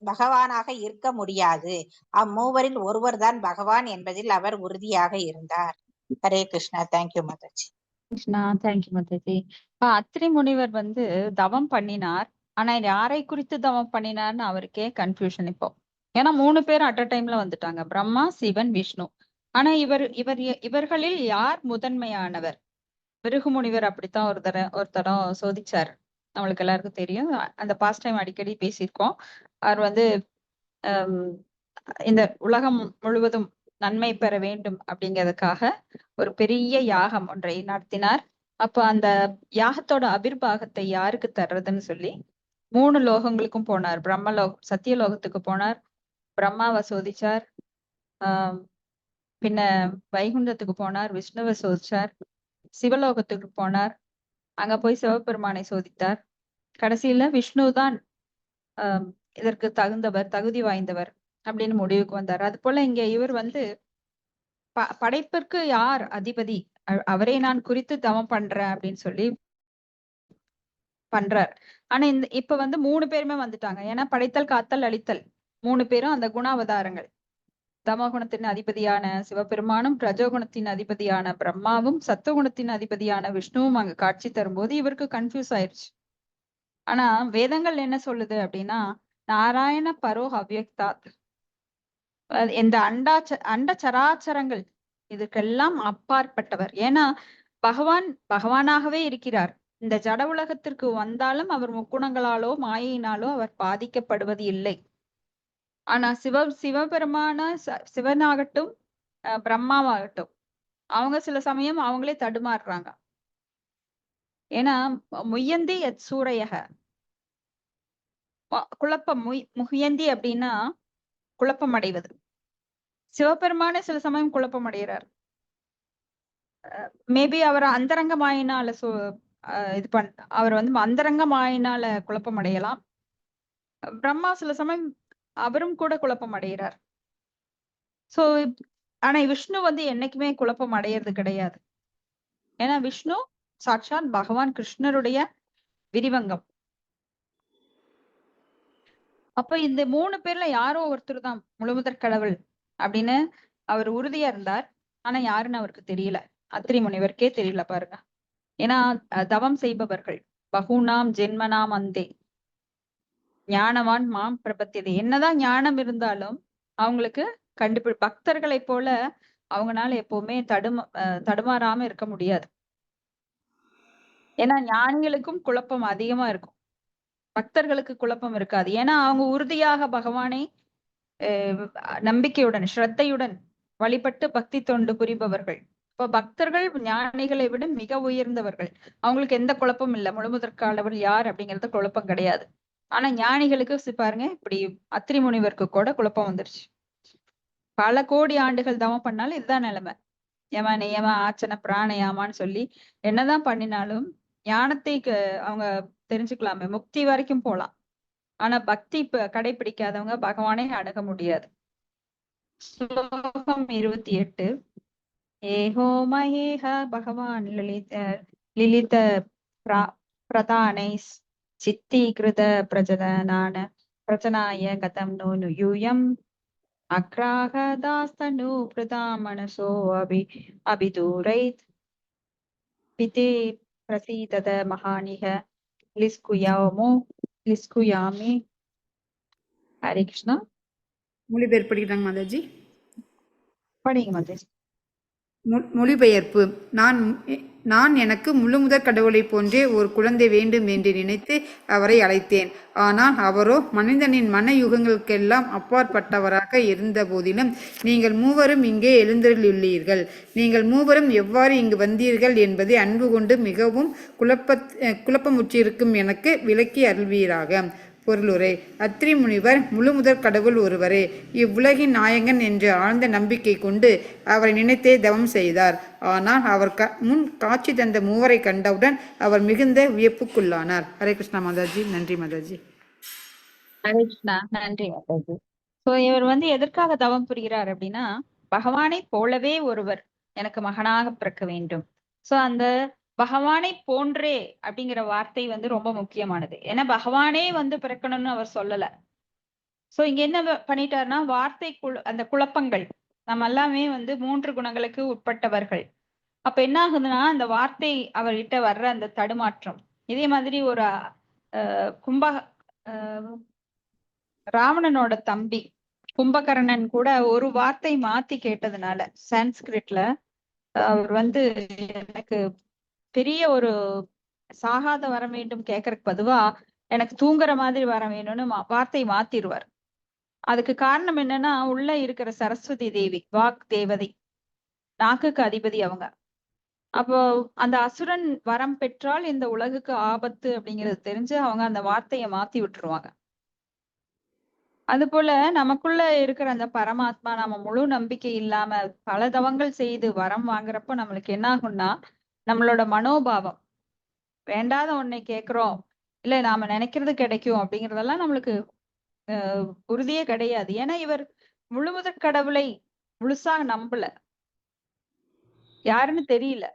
பகவானாக இருக்க முடியாது. அம்மூவரில் ஒருவர் தான் பகவான் என்பதில் அவர் உறுதியாக இருந்தார். ஹரே கிருஷ்ணா. தேங்க்யூ மாதாஜி. கிருஷ்ணா, தேங்க்யூ மாதாஜி. அத்திரி முனிவர் தவம் பண்ணினார். ஆனா யாரை குறித்து தவம் பண்ணினார்னு அவருக்கே கன்ஃபியூஷன் இப்போ. ஏன்னா 3 பேர் அட் அ டைம்ல வந்துட்டாங்க, பிரம்மா, சிவன், விஷ்ணு. ஆனா இவர்களில் யார் முதன்மையானவர்? பிருகு முனிவர் அப்படித்தான் ஒருத்தரம் சோதிச்சார். நம்மளுக்கு எல்லாருக்கும் தெரியும். அந்த பாஸ்ட் டைம் அடிக்கடி பேசியிருக்கோம். அவர் வந்து இந்த உலகம் முழுவதும் நன்மை பெற வேண்டும் அப்படிங்கிறதுக்காக ஒரு பெரிய யாகம் ஒன்றை நடத்தினார். அப்ப அந்த யாகத்தோட அபிர்வாகத்தை யாருக்கு தர்றதுன்னு சொல்லி 3 லோகங்களுக்கும் போனார். சத்தியலோகத்துக்கு போனார், பிரம்மாவை சோதிச்சார், பின்ன வைகுண்டத்துக்கு போனார், விஷ்ணுவை சோதிச்சார், சிவலோகத்துக்கு போனார், அங்க போய் சிவபெருமானை சோதித்தார். கடைசியில விஷ்ணு தான் இதற்கு தகுதி வாய்ந்தவர் அப்படின்னு முடிவுக்கு வந்தார். அது போல இங்க இவர் வந்து படைப்பிற்கு யார் அதிபதி, அவரை நான் குறித்து தவம் பண்றேன் அப்படின்னு சொல்லி பண்றார். ஆனா இப்ப வந்து 3 பேருமே வந்துட்டாங்க. ஏன்னா படைத்தல், காத்தல், அழித்தல் 3 பேரும் அந்த குணாவதாரங்கள். தமோகுணத்தின் அதிபதியான சிவபெருமானும், ரஜோகுணத்தின் அதிபதியான பிரம்மாவும், சத்துவகுணத்தின் அதிபதியான விஷ்ணுவும் அங்க காட்சி தரும்போது இவருக்கு கன்ஃபியூஸ் ஆயிடுச்சு. ஆனா வேதங்கள் என்ன சொல்லுது அப்படின்னா, நாராயண பரோ அவ்யக்தாத், இந்த அண்ட சராச்சரங்கள் இதுக்கெல்லாம் அப்பாற்பட்டவர். ஏன்னா பகவானாகவே இருக்கிறார். இந்த ஜட உலகத்திற்கு வந்தாலும் அவர் முக்குணங்களாலோ மாயையினாலோ அவர் பாதிக்கப்படுவது இல்லை. ஆனா சிவபெருமான சிவனாகட்டும் பிரம்மாவாகட்டும் அவங்க சில சமயம் அவங்களே தடுமாறுறாங்க. ஏன்னா முயந்தி சூரையக குழப்பம், முயந்தி அப்படின்னா குழப்பம் அடைவது. சிவபெருமான சில சமயம் குழப்பம் அடைகிறார். மேபி அவர் அந்தரங்க மாயினால அவர் வந்து அந்தரங்க மாயினால குழப்பம் அடையலாம். பிரம்மா சில சமயம் அவரும் கூட குழப்பம் அடைகிறார். சோ ஆனா விஷ்ணு வந்து என்னைக்குமே குழப்பம் அடையிறது கிடையாது. ஏன்னா விஷ்ணு சாட்சாத் பகவான் கிருஷ்ணருடைய விரிவங்கம். அப்ப இந்த 3 பேர்ல யாரோ ஒருத்தர் தான் முழுமுதற் கடவுள் அப்படின்னு அவர் உறுதியா இருந்தார். ஆனா யாருன்னு அவருக்கு தெரியல. அத்திரி முனிவருக்கே தெரியல பாருங்க. ஏன்னா தவம் செய்பவர்கள் பகுனாம் ஜென்மனாம் அந்தே ஞானவான் மாம் பிரபத்தியதே. என்னதான் ஞானம் இருந்தாலும் அவங்களுக்கு பக்தர்களை போல அவங்கனால எப்பவுமே தடுமாறாம இருக்க முடியாது. ஏன்னா ஞானிகளுக்கும் குழப்பம் அதிகமா இருக்கும், பக்தர்களுக்கு குழப்பம் இருக்காது. ஏன்னா அவங்க உறுதியாக பகவானை நம்பிக்கையுடன் ஸ்ரத்தையுடன் வழிபட்டு பக்தி தொண்டு புரிபவர்கள். இப்ப பக்தர்கள் ஞானிகளை விட மிக உயர்ந்தவர்கள். அவங்களுக்கு எந்த குழப்பமும் இல்லை. முழுமுதற் கடவுள் யார் அப்படிங்கறது குழப்பம் கிடையாது. ஆனா ஞானிகளுக்கு பாருங்க, இப்படி அத்திரி முனிவருக்கு கூட குழப்பம் வந்துருச்சு. பல கோடி ஆண்டுகள் தவம் பண்ணாலும் இதுதான் நிலைமை. யம நியம ஆச்சன பிராணயாமான்னு சொல்லி என்னதான் பண்ணினாலும் ஞானத்தை அவங்க தெரிஞ்சுக்கலாமே, முக்தி வரைக்கும் போலாம். ஆனா பக்தி கடைபிடிக்காதவங்க பகவானை அணுக முடியாது. ஸ்லோகம் 28. ஏகோ மகேஹ பகவான் லிலித பிரதானை சித்தீகிருத பிரஜனாய கதம் நோ யூயம் அக்ராகதாஸ்தனு பிரதா மனசோ அபிதூரைத் பிதே பிரசீதத மகானிக லிஸ்குயாமி. ஹரே கிருஷ்ணா. மொழிபெயர்ப்பு படிக்கிறாங்க மாதாஜி. படிங்க மாதாஜி. மொழிபெயர்ப்பு. நான் எனக்கு முழுமுதற் கடவுளைப் போன்றே ஒரு குழந்தை வேண்டும் என்று நினைத்து அவரை அழைத்தேன். ஆனால் அவரோ மனிதனின் மன யுகங்களுக்கெல்லாம் அப்பாற்பட்டவராக இருந்த போதிலும், நீங்கள் மூவரும் இங்கே எழுந்தருளியுள்ளீர்கள். நீங்கள் மூவரும் எவ்வாறு இங்கு வந்தீர்கள் என்பதை அன்பு கொண்டு மிகவும் குழப்பமுற்றிருக்கும் எனக்கு விளக்கி அருள்வீராக. பொருளுரை. அத்திரி முனிவர் முழுமுதற் கடவுள் ஒருவரே. இவ்வுலகின் நாயகன் என்ற ஆழ்ந்த நம்பிக்கை கொண்டு அவரை நினைத்தே தவம் செய்தார். ஆனால் அவர் முன் காட்சி தந்த மூவரை கண்டவுடன் அவர் மிகுந்த வியப்புக்குள்ளானார். ஹரே கிருஷ்ணா மாதாஜி. நன்றி மாதாஜி. ஹரே கிருஷ்ணா. நன்றி மாதாஜி. சோ இவர் வந்து எதற்காக தவம் புரிகிறார் அப்படின்னா, பகவானை போலவே ஒருவர் எனக்கு மகனாக பிறக்க வேண்டும். சோ அந்த பகவானை போன்றே அப்படிங்கிற வார்த்தை வந்து ரொம்ப முக்கியமானது. ஏன்னா பகவானே வந்து பிறக்கணும்னு அவர் சொல்லல. சோ இங்க என்ன பண்ணிட்டாருன்னா, அந்த குழப்பங்கள், நம்ம எல்லாமே வந்து 3 குணங்களுக்கு உட்பட்டவர்கள். அப்ப என்ன ஆகுதுன்னா, அந்த வார்த்தை அவர்கிட்ட வர்ற அந்த தடுமாற்றம். இதே மாதிரி ஒரு ராவணனோட தம்பி கும்பகர்ணன் கூட ஒரு வார்த்தை மாத்தி கேட்டதுனால சான்ஸ்கிரிட்ல அவர் வந்து எனக்கு பெரிய ஒரு சாகாத வரம் வேண்டும் கேட்கறதுக்கு பதுவா எனக்கு தூங்குற மாதிரி வர வேணும்னு வார்த்தை மாத்திடுவார். அதுக்கு காரணம் என்னன்னா உள்ள இருக்கிற சரஸ்வதி தேவி வாக் தேவதை, நாக்குக்கு அதிபதி அவங்க. அப்போ அந்த அசுரன் வரம் பெற்றால் இந்த உலகுக்கு ஆபத்து அப்படிங்கிறது தெரிஞ்சு அவங்க அந்த வார்த்தையை மாத்தி விட்டுருவாங்க. அது போல நமக்குள்ள இருக்கிற அந்த பரமாத்மா நம்ம முழு நம்பிக்கை இல்லாம பல தவங்கள் செய்து வரம் வாங்குறப்ப நம்மளுக்கு என்ன ஆகும்னா நம்மளோட மனோபாவம் வேண்டாத ஒன்னை கேட்கிறோம், இல்ல நாம நினைக்கிறது கிடைக்கும் அப்படிங்கறதெல்லாம் நம்மளுக்கு உறுதியே கிடையாது. ஏன்னா இவர் முழுமுதற் கடவுளை முழுசா நம்பல, யாருன்னு தெரியல.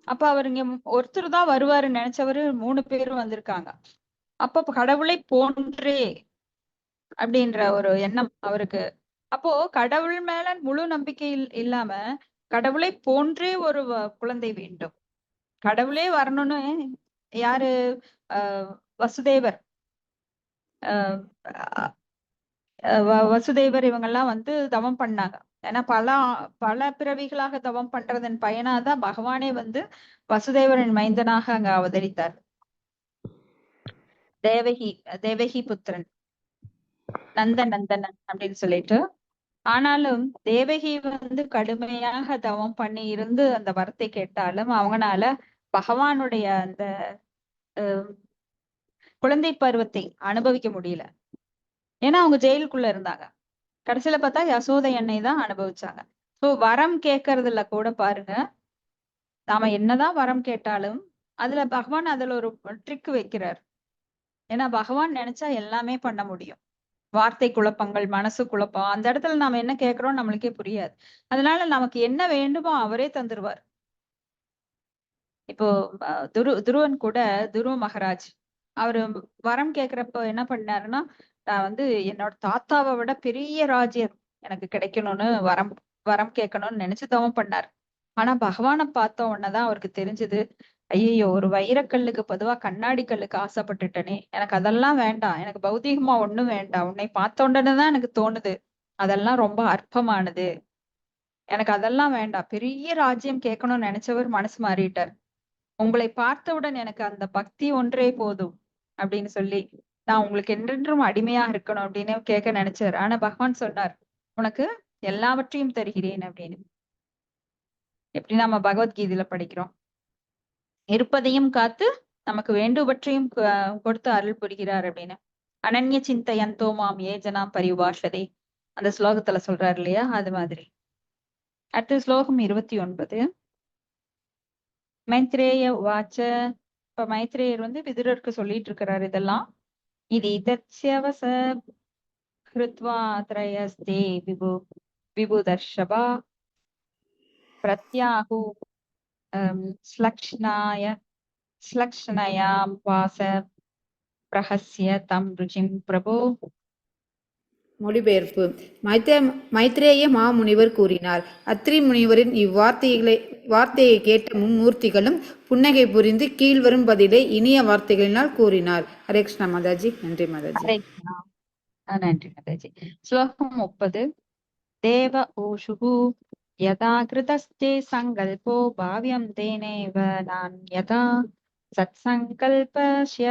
அப்ப அவர் இங்க ஒருத்தர் தான் வருவாருன்னு நினைச்சவரு 3 பேரும் வந்திருக்காங்க. அப்ப கடவுளை போன்றே அப்படின்ற ஒரு எண்ணம் அவருக்கு. அப்போ கடவுள் மேல முழு நம்பிக்கை இல்லாம கடவுளை போன்றே ஒரு குழந்தை வேண்டும், கடவுளே வரணும்னு யாரு வசுதேவர் வசுதேவர் இவங்கெல்லாம் வந்து தவம் பண்ணாங்க. ஏன்னா பல பல பிறவிகளாக தவம் பண்றதன் பயனாதான் பகவானே வந்து வசுதேவரின் மைந்தனாக அங்க அவதரித்தார். தேவகி புத்திரன் நந்தனன் அப்படின்னு சொல்லிட்டு. ஆனாலும் தேவகி வந்து கடுமையாக தவம் பண்ணி இருந்து அந்த வரத்தை கேட்டாலும் அவங்கனால பகவானுடைய அந்த குழந்தை பருவத்தை அனுபவிக்க முடியல. ஏன்னா அவங்க ஜெயிலுக்குள்ள இருந்தாங்க. கடைசியில பார்த்தா யசோதை எண்ணெய் தான் அனுபவிச்சாங்க. சோ வரம் கேட்கறதுல கூட பாருங்க, நாம என்னதான் வரம் கேட்டாலும் அதுல பகவான் அதுல ஒரு ட்ரிக் வைக்கிறார். ஏன்னா பகவான் நினைச்சா எல்லாமே பண்ண முடியும். வார்த்தை குழப்பங்கள், மனசு குழப்பம், அந்த இடத்துல நாம என்ன கேட்கிறோம் நம்மளுக்கே புரியாது. அதனால நமக்கு என்ன வேண்டுமோ அவரே தந்துருவார். இப்போ துருவன் கூட, துருவ மகாராஜ் அவரு வரம் கேட்கிறப்ப என்ன பண்ணாருன்னா, நான் வந்து என்னோட தாத்தாவை விட பெரிய ராஜ்யம் எனக்கு கிடைக்கணும்னு வரம் கேட்கணும்னு நினைச்சு தவம் பண்ணார். ஆனா பகவானை பார்த்த உடனேதான் அவருக்கு தெரிஞ்சது, ஐயோ ஒரு வைரக்கல்லுக்கு பொதுவா கண்ணாடி கல்லுக்கு ஆசைப்பட்டுட்டனே, எனக்கு அதெல்லாம் வேண்டாம், எனக்கு பௌதிகமா ஒண்ணும் வேண்டாம், உன்னை பார்த்த உடனேதான் எனக்கு தோணுது அதெல்லாம் ரொம்ப அற்பமானது, எனக்கு அதெல்லாம் வேண்டாம், பெரிய ராஜ்யம் கேட்கணும்னு நினைச்சவர் மனசு மாறிட்டார். உங்களை பார்த்தவுடன் எனக்கு அந்த பக்தி ஒன்றே போதும் அப்படின்னு சொல்லி நான் உங்களுக்கு என்றென்றும் அடிமையா இருக்கணும் அப்படின்னு கேட்க நினைச்சார். ஆனா பகவான் சொன்னார், உனக்கு எல்லாவற்றையும் தருகிறேன் அப்படின்னு. எப்படி நம்ம பகவத்கீதையில படிக்கிறோம், இருப்பதையும் காத்து நமக்கு வேண்டுபற்றையும் கொடுத்து அருள் புரிகிறார் அப்படின்னு. அனன்ய சிந்தையந்தோ மாம் ஏஜனாம் பரிபாஷதே அந்த ஸ்லோகத்துல சொல்றாரு இல்லையா, அது மாதிரி. அடுத்த ஸ்லோகம் 29. மைத்ரேய வாச்ச. இப்ப மைத்ரேயர் வந்து விதுரருக்கு சொல்லிட்டு இருக்கிறாரு இதெல்லாம். இது இதத்யவச கிருத்வா த்ரயஸ்தே விபுதர்ஷபா பிரத்யாகு ஸ்லக்ஷ்ணயாம் வாச பிரஹஸ்ய தம் ருஜிம் பிரபு. மொழிபெயர்ப்பு. மைத்ரேய மாமுனிவர் கூறினார். அத்ரி முனிவரின் வார்த்தையை கேட்ட மும்மூர்த்திகளும் புன்னகை புரிந்து கீழ்வரும் பதிலை இனிய வார்த்தைகளினால் கூறினார். ஹரே கிருஷ்ணா மாதாஜி. நன்றி மாதாஜி. நன்றி மாதாஜி. ஸ்லோகம் 30. தேவ ஓஷுகு யதா கிருதஸ்தே சங்கல்போ பாவ்யம் தேனேவ நான்யதா சத்சங்கல்பஸ்ய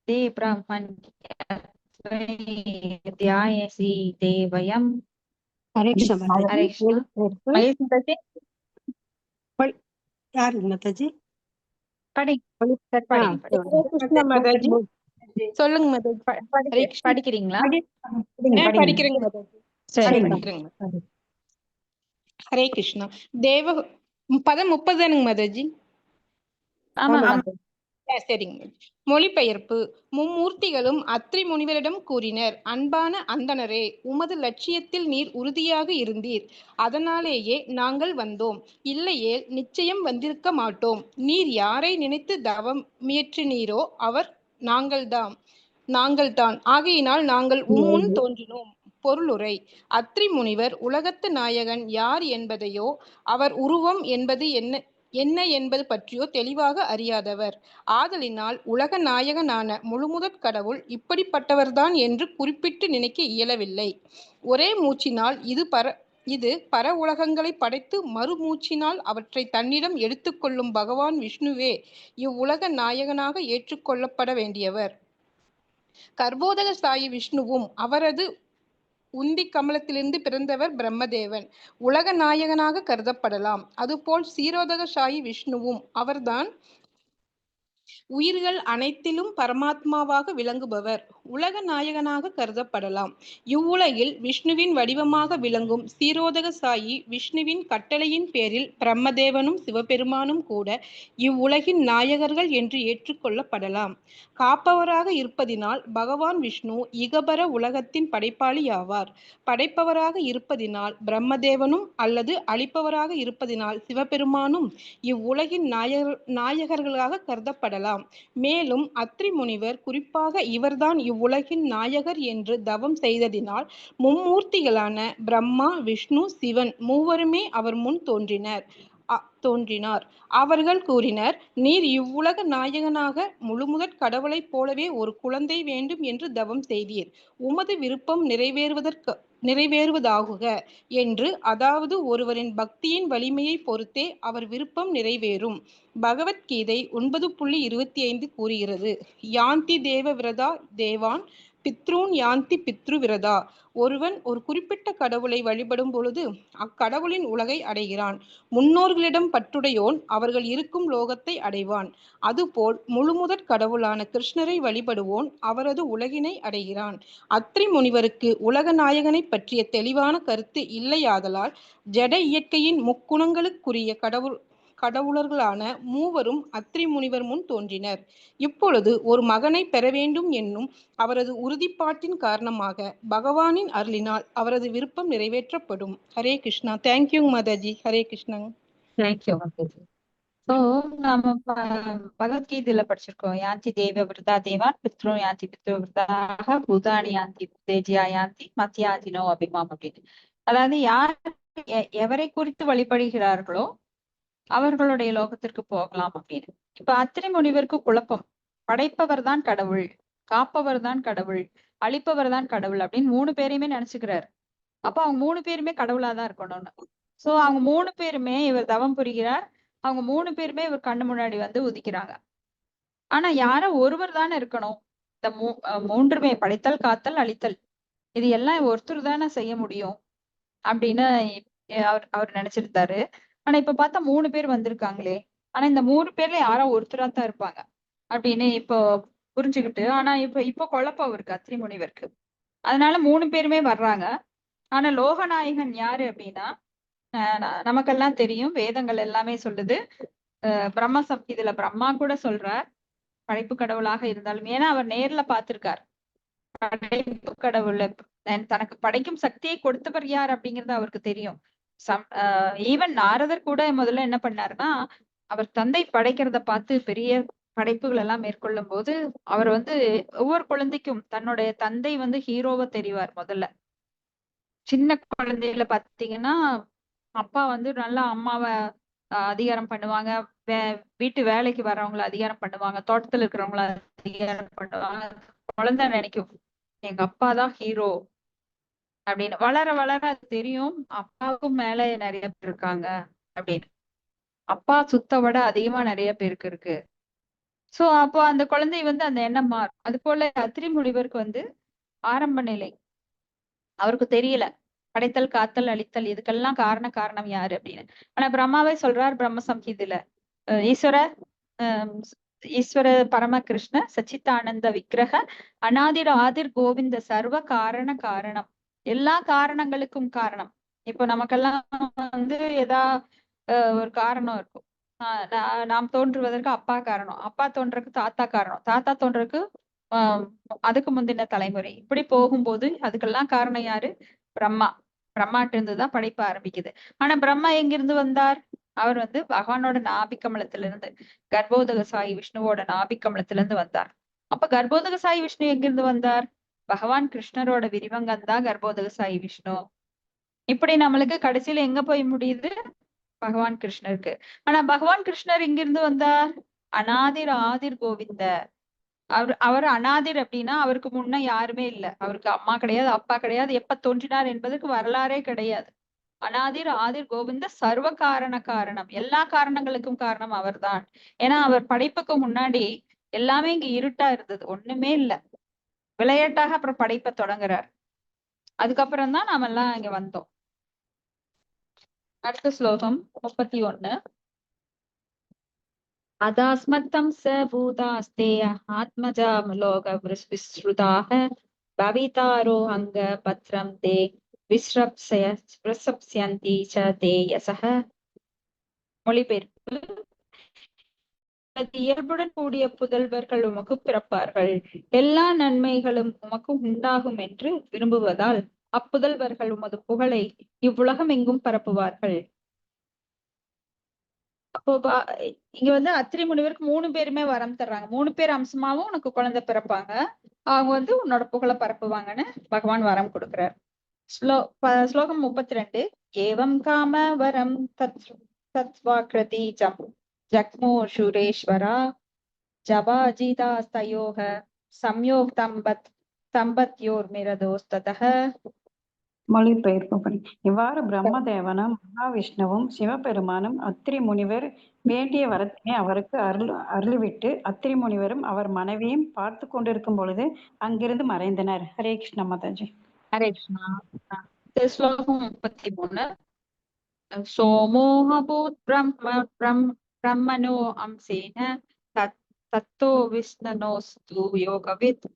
தே பிரம்மன் தியாயசி தேவயம். ஹரே கிருஷ்ணா மாதாஜி. யார் மாதாஜி? சொல்லுங்க மாதாஜி. படிக்கிறீங்களா? படிக்கிறேங்க மாதாஜி. ஹரே கிருஷ்ணா. பதம் 30 மாதாஜி. ஆமா சரிங்க. மொழிபெயர்ப்பு. மும்மூர்த்திகளும் அத்ரி முனிவரிடம் கூறினர், அன்பான அந்தணரே, உமது லட்சியத்தில் நீர் உறுதியாக இருந்தீர், அதனாலேயே நாங்கள் வந்தோம், இல்லையேல் நிச்சயம் வந்திருக்க மாட்டோம். நீர் யாரை நினைத்து தவம் முயற்றினீரோ அவர் நாங்கள்தான், ஆகையினால் நாங்கள் உம்முன் தோன்றினோம். பொருளுரை. அத்ரி முனிவர் உலகத்து நாயகன் யார் என்பதையோ அவர் உருவம் என்பது என்ன என்ன என்பது பற்றியோ தெளிவாக அறியாதவர். ஆதலினால் உலக நாயகனான முழுமுதற் கடவுள் இப்படிப்பட்டவர்தான் என்று குறிப்பிட்டு நினைக்க இயலவில்லை. ஒரே மூச்சினால் இது பர உலகங்களை படைத்து மறுமூச்சினால் அவற்றை தன்னிடம் எடுத்துக்கொள்ளும் பகவான் விஷ்ணுவே இவ்வுலக நாயகனாக ஏற்றுக்கொள்ளப்பட வேண்டியவர். கர்ப்போதக சாயி விஷ்ணுவும் அவரது உந்தி கமலத்திலிருந்து பிறந்தவர் பிரம்மதேவன் உலக நாயகனாக கருதப்படலாம். அதுபோல் சீரோதக சாயி விஷ்ணுவும் அவர்தான் உயிர்கள் அனைத்திலும் பரமாத்மாவாக விளங்குபவர் உலக நாயகனாக கருதப்படலாம். இவ்வுலகில் விஷ்ணுவின் வடிவமாக விளங்கும் சீரோதக சாயி விஷ்ணுவின் கட்டளையின் பேரில் பிரம்மதேவனும் சிவபெருமானும் கூட இவ்வுலகின் நாயகர்கள் என்று ஏற்றுக்கொள்ளப்படலாம். காப்பவராக இருப்பதினால் பகவான் விஷ்ணு இகபர உலகத்தின் படைப்பாளி ஆவார். படைப்பவராக இருப்பதினால் பிரம்மதேவனும் அல்லது அழிப்பவராக இருப்பதினால் சிவபெருமானும் இவ்வுலகின் நாயகர்களாக கருதப்படலாம். மேலும் அத்ரி முனிவர் குறிப்பாக இவர்தான் இவ்வுலகின் நாயகர் என்று தவம் செய்ததினால் மும்மூர்த்திகளான பிரம்மா விஷ்ணு சிவன் மூவருமே அவர் முன் தோன்றினார். அவர்கள் கூறினர், நீர் இவ்வுலக நாயகனாக முழுமுதற் கடவுளைப் போலவே ஒரு குழந்தை வேண்டும் என்று தவம் செய்தீர். உமது விருப்பம் நிறைவேறுவதாகுக என்று. அதாவது ஒருவரின் பக்தியின் வலிமையை பொறுத்தே அவர் விருப்பம் நிறைவேறும். பகவத்கீதை 9.25 கூறுகிறது, யாந்தி தேவ விரதா தேவான் பித்ரூன் யாந்தி பித்ரு விரதா. ஒருவன் ஒரு குறிப்பிட்ட கடவுளை வழிபடும் பொழுது அக்கடவுளின் உலகை அடைகிறான். முன்னோர்களிடம் பற்றுடையோன் அவர்கள் இருக்கும் லோகத்தை அடைவான். அதுபோல் முழுமுதற் கடவுளான கிருஷ்ணரை வழிபடுவோன் அவரது உலகினை அடைகிறான். அத்ரி முனிவருக்கு உலக நாயகனை பற்றிய தெளிவான கருத்து இல்லையாதலால் ஜட இயற்கையின் முக்குணங்களுக்குரிய கடவுளர்களான மூவரும் அத்ரி முனிவர் முன் தோன்றினர். இப்பொழுது ஒரு மகனை பெற வேண்டும் என்னும் அவரது உறுதிப்பாட்டின் காரணமாக பகவானின் அருளினால் அவரது விருப்பம் நிறைவேற்றப்படும். Hare Krishna. Thank you Mataji. Hare Krishna. Thank you. So நம்ம பகவத்கீதையில படிச்சிருக்கோம், யாந்தி தேவ விரதா தேவான் பித்ரு யாந்தி பித்ரு விரதாக பூதானி யாந்தி தேஜியா யாந்தி மத்தியாதினோ அபிமாம் அப்படின்னு. அதாவது யார் எவரை குறித்து வழிபடுகிறார்களோ அவர்களுடைய லோகத்திற்கு போகலாம் அப்படின்னு. இப்ப அத்ரி முனிவருக்கு குழப்பம். படைப்பவர் தான் கடவுள், காப்பவர் தான் கடவுள், அழிப்பவர் தான் கடவுள் அப்படின்னு 3 பேரையுமே நினைச்சுக்கிறாரு. அப்ப அவங்க 3 பேருமே கடவுளாதான் இருக்கணும்னு. சோ அவங்க 3 பேருமே இவர் தவம் புரிகிறார். அவங்க 3 பேருமே இவர் கண்ணு முன்னாடி வந்து உதிக்கிறாங்க. ஆனா யாரோ ஒருவர் தானே இருக்கணும். இந்த மூன்றுமே படைத்தல் காத்தல் அழித்தல் இது எல்லாம் ஒருத்தர் தானே செய்ய முடியும் அப்படின்னு அவர் நினைச்சிருந்தாரு. ஆனா இப்ப பார்த்தா 3 பேர் வந்திருக்காங்களே, ஆனா இந்த 3 பேர்ல யாரோ ஒருத்தரா தான் இருப்பாங்க அப்படின்னு இப்போ புரிஞ்சுக்கிட்டு, ஆனா இப்ப குழப்பம் இருக்கு அத்ரி முனிவருக்கு. அதனால 3 பேருமே வர்றாங்க. ஆனா லோகநாயகன் யாரு அப்படின்னா நமக்கெல்லாம் தெரியும், வேதங்கள் எல்லாமே சொல்லுது. பிரம்ம சம்ஹிதையில பிரம்மா கூட சொல்றார், படைப்பு கடவுளாக இருந்தாலும். ஏன்னா அவர் நேர்ல பார்த்திருக்கார். படைப்பு கடவுள் தனக்கு படைக்கும் சக்தியை கொடுத்தவர் யார் அப்படிங்கிறது அவருக்கு தெரியும். ஈவன் நாரதர் கூட முதல்ல என்ன பண்ணாருன்னா, அவர் தந்தை படைக்கிறத பார்த்து பெரிய படைப்புகள் எல்லாம் மேற்கொள்ளும் போது அவர் ஒவ்வொரு குழந்தைக்கும் தன்னுடைய தந்தை ஹீரோவா தெரிவார். முதல்ல சின்ன குழந்தையில பாத்தீங்கன்னா அப்பா நல்லா அம்மாவை அதிகாரம் பண்ணுவாங்க, வீட்டு வேலைக்கு வர்றவங்கள அதிகாரம் பண்ணுவாங்க, தோட்டத்துல இருக்கிறவங்கள அதிகாரம் பண்ணுவாங்க. குழந்தை நினைக்கும் எங்க அப்பா தான் ஹீரோ அப்படின்னு. வளர வளர தெரியும் அப்பாவுக்கும் மேல நிறைய பேர் இருக்காங்க அப்படின்னு. அப்பா சுத்த விட அதிகமா நிறைய பேருக்கு இருக்கு. சோ அப்போ அந்த குழந்தை அந்த எண்ணம் மாறும். அது போல அத்ரி முனிவருக்கு ஆரம்ப நிலை அவருக்கு தெரியல, படைத்தல் காத்தல் அழித்தல் இதுக்கெல்லாம் காரணம் யாரு அப்படின்னு. ஆனா பிரம்மாவே சொல்றார் பிரம்ம சம்ஹிதையில, ஈஸ்வர பரம கிருஷ்ண சச்சித்தானந்த விக்கிரக அநாதிர் ஆதிர் கோவிந்த சர்வ காரணம், எல்லா காரணங்களுக்கும் காரணம். இப்போ நமக்கெல்லாம் ஏதா ஒரு காரணம் இருக்கும். நாம் தோன்றுவதற்கு அப்பா காரணம், அப்பா தோன்றதுக்கு தாத்தா காரணம், தாத்தா தோன்றதுக்கு அதுக்கு முந்தின தலைமுறை, இப்படி போகும்போது அதுக்கெல்லாம் காரணம் யாரு? பிரம்மாட்டு இருந்துதான் படைப்பு ஆரம்பிக்குது. ஆனா பிரம்மா எங்கிருந்து வந்தார்? அவர் பகவானோட நாபிக்கமலத்துல இருந்து, கர்ப்போதக சாயி விஷ்ணுவோட நாபிக்கமலத்துல இருந்து வந்தார். அப்ப கர்ப்போதக சாயி விஷ்ணு எங்கிருந்து வந்தார்? பகவான் கிருஷ்ணரோட விரிவங்கம் தான் கர்ப்போதக சாயி விஷ்ணு. இப்படி நம்மளுக்கு கடைசியில எங்க போய் முடியுது? பகவான் கிருஷ்ணருக்கு. ஆனா பகவான் கிருஷ்ணர் இங்கிருந்து வந்தார்? அநாதிர் ஆதிர் கோவிந்த. அவர் அநாதிர் அப்படின்னா அவருக்கு முன்ன யாருமே இல்ல. அவருக்கு அம்மா கிடையாது, அப்பா கிடையாது, எப்ப தோன்றினார் என்பதற்கு வரலாறே கிடையாது. அநாதிர் ஆதிர் கோவிந்த சர்வ காரணம், எல்லா காரணங்களுக்கும் காரணம் அவர்தான். ஏன்னா அவர் படைப்புக்கு முன்னாடி எல்லாமே இங்க இருட்டா இருந்தது, ஒண்ணுமே இல்ல. விளையாட்டாக அப்புறம் படைப்பை தொடங்குறார். அதுக்கப்புறம் தான் நாம எல்லாம் இங்க வந்தோம். அடுத்த ஸ்லோகம் 31. अदास्मत्तं स भूतास्ते आत्मजामलोक विसृताः भवितारो अङ्गपत्रं ते विस्रप्स्यन्ति च ते यशः. மொழிபெயர்ப்பு. இயல்புடன் கூடிய புதல்வர்கள் உமக்கு பிறப்பார்கள், எல்லா நன்மைகளும் உமக்கு உண்டாகும் என்று விரும்புவதால் அப்புதல்வர்கள் உமது புகழை இவ்வுலகம் எங்கும் பரப்புவார்கள். அப்போ இங்க வந்து அத்திரி முனிவருக்கு 3 பேருமே வரம் தர்றாங்க. 3 பேர் அம்சமாவும் உனக்கு குழந்தை பிறப்பாங்க, அவங்க வந்து உன்னோட புகழை பரப்புவாங்கன்னு பகவான் வரம் கொடுக்கிறார். ஸ்லோகம் 32. ஏவம் காம வரம் தத்வாக்ரதி ஜக்மோ சுரேஸ்வரா ஜபாஜிதாஸ்தயோக சம்யோக் தம்பத்யோர் மிரதோஸ்ததஹ. மொழிபெயர்ப்பு படி இவ்வாறு பிரம்மதேவனும் மகாவிஷ்ணுவும் சிவபெருமானும் அத்திரி முனிவர் வேண்டிய வரத்தினை அவருக்கு அருளிவிட்டு அத்திரி முனிவரும் அவர் மனைவியும் பார்த்து கொண்டிருக்கும் பொழுது அங்கிருந்து மறைந்தனர். ஹரே கிருஷ்ண மாதாஜி. ஹரே கிருஷ்ணா. ஸ்லோகம் 33. சோமோஹபூத் பிரம்மணோ அம்சேன தத்தோ விஷ்ணனோஸ்து யோகவித்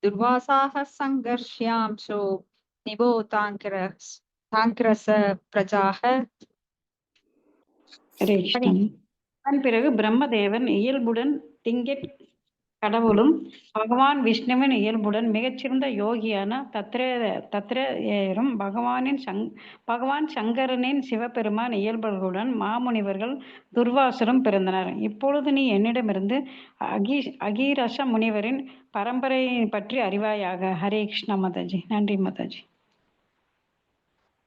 துர்வாசாக சங்கர்ஷ்யாம்சோ நிபோ தாங்கிரச பிரஜாக. ஹரே கிருஷ்ணா. அதன் பிறகு பிரம்மதேவன் இயல்புடன் திங்கட் கடவுளும் பகவான் விஷ்ணுவின் இயல்புடன் மிகச்சிறந்த யோகியான தத்ரேயரும் பகவான் சங்கரனின் சிவபெருமான் இயல்புகளுடன் மாமுனிவர்கள் துர்வாசரும் பிறந்தனர். இப்பொழுது நீ என்னிடமிருந்து அகீரச முனிவரின் பரம்பரையை பற்றி அறிவாயாக. ஹரே கிருஷ்ணா மாதாஜி. நன்றி மாதாஜி.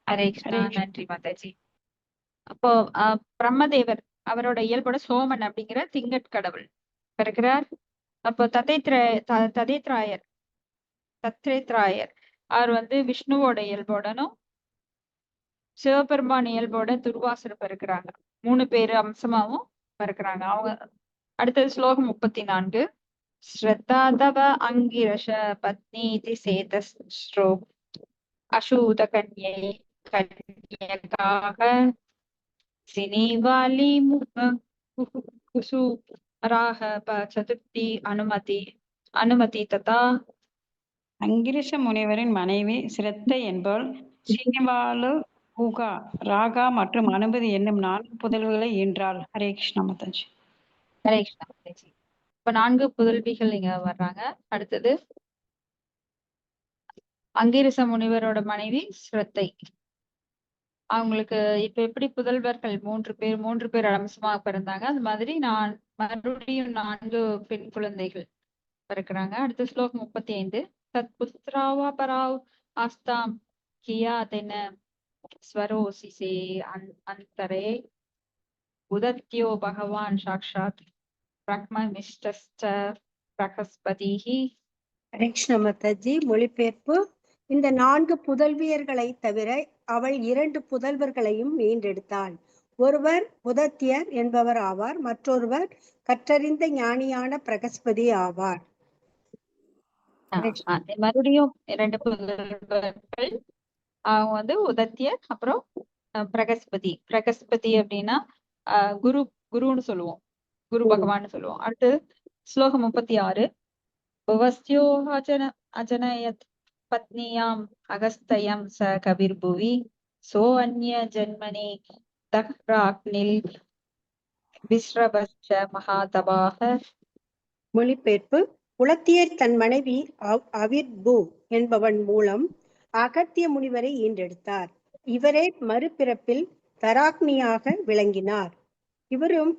ஹரே கிருஷ்ணா. நன்றி மாதாஜி. அப்போ பிரம்மதேவர் அவரோட இயல்போட சோமன் அப்படிங்கிற திங்கட் கடவுள் பிறக்கிறார். அப்போ ததேத்ராயர் அவர் வந்து விஷ்ணுவோட இயல்போடனும் சிவபெருமான் இயல்போட துர்வாசர் பிறக்கிறாங்க. 3 பேரு அம்சமாவும் பிறக்கிறாங்க அவங்க. அடுத்தது ஸ்லோகம் 34. ஸ்ரத்தாதவ அங்கிரஷ பத்னி சேதஸ்ரோ அசூத கன்யகாக சினிவாலி குசு ராக சதுர்த்தி அனுமதி ததா. அங்கிரிஷ முனிவரின் மனைவி சிரத்தை என்பவள் சீனிவாலு பூகா ராகா மற்றும் அனுமதி என்னும் 4 புதல்விகளை ஈன்றாள். ஹரே கிருஷ்ணா மாதாஜி. ஹரே கிருஷ்ணா மாதாஜி. இப்ப 4 புதல்விகள் இங்க வர்றாங்க. அடுத்தது அங்கிரிச முனிவரோட மனைவி ஸ்ரத்தை. அவங்களுக்கு இப்ப எப்படி புதல்வர்கள் 3 பேர் அம்சமா பிறந்தாங்க, அது மாதிரி மறுபடியும் 4 பெண் குழந்தைகள் பிறக்கிறாங்க. அடுத்த ஸ்லோகம் 35. தத் புத்ராவா பராவ் ஆஸ்தாம் கியாதென ஸ்வரோசிசே அந்தரே உதத்யோ பகவான் சாக்ஷாத் பிரக்மனிஷ்டஸ்ச பிரகஸ்பதிஹி. ஹரே கிருஷ்ண மாதாஜி. மொழிபெயர்ப்பு. இந்த 4 புதல்வியர்களை தவிர அவள் 2 புதல்வர்களையும் ஈன்றெடுத்தாள். ஒருவர் உதத்தியர் என்பவர் ஆவார், மற்றொருவர் கற்றறிந்த ஞானியான பிரகஸ்பதி ஆவார். மறுபடியும் 2 புதல்வர்கள். அவங்க வந்து உதத்தியர் அப்புறம் பிரகஸ்பதி அப்படின்னா குருன்னு சொல்லுவோம், குரு பகவான் சொல்லுவோம். அடுத்து ஸ்லோகம் 36. புவஸ்யோ அஜனயத் பத்னியாம் அகஸ்தயம் ச கவிர்புவி சோ அந்நிய ஜன்மனி தக்ராக்னில் விஸ்ரபஸ்ச மகாதபாக. மொழிபெயர்ப்பு. புலத்தியர் தன் மனைவி அவிர்பு என்பவன் மூலம் அகத்திய முனிவரை ஈன்றெடுத்தார். இவரே மறுபிறப்பில் தராக்னியாக விளங்கினார்.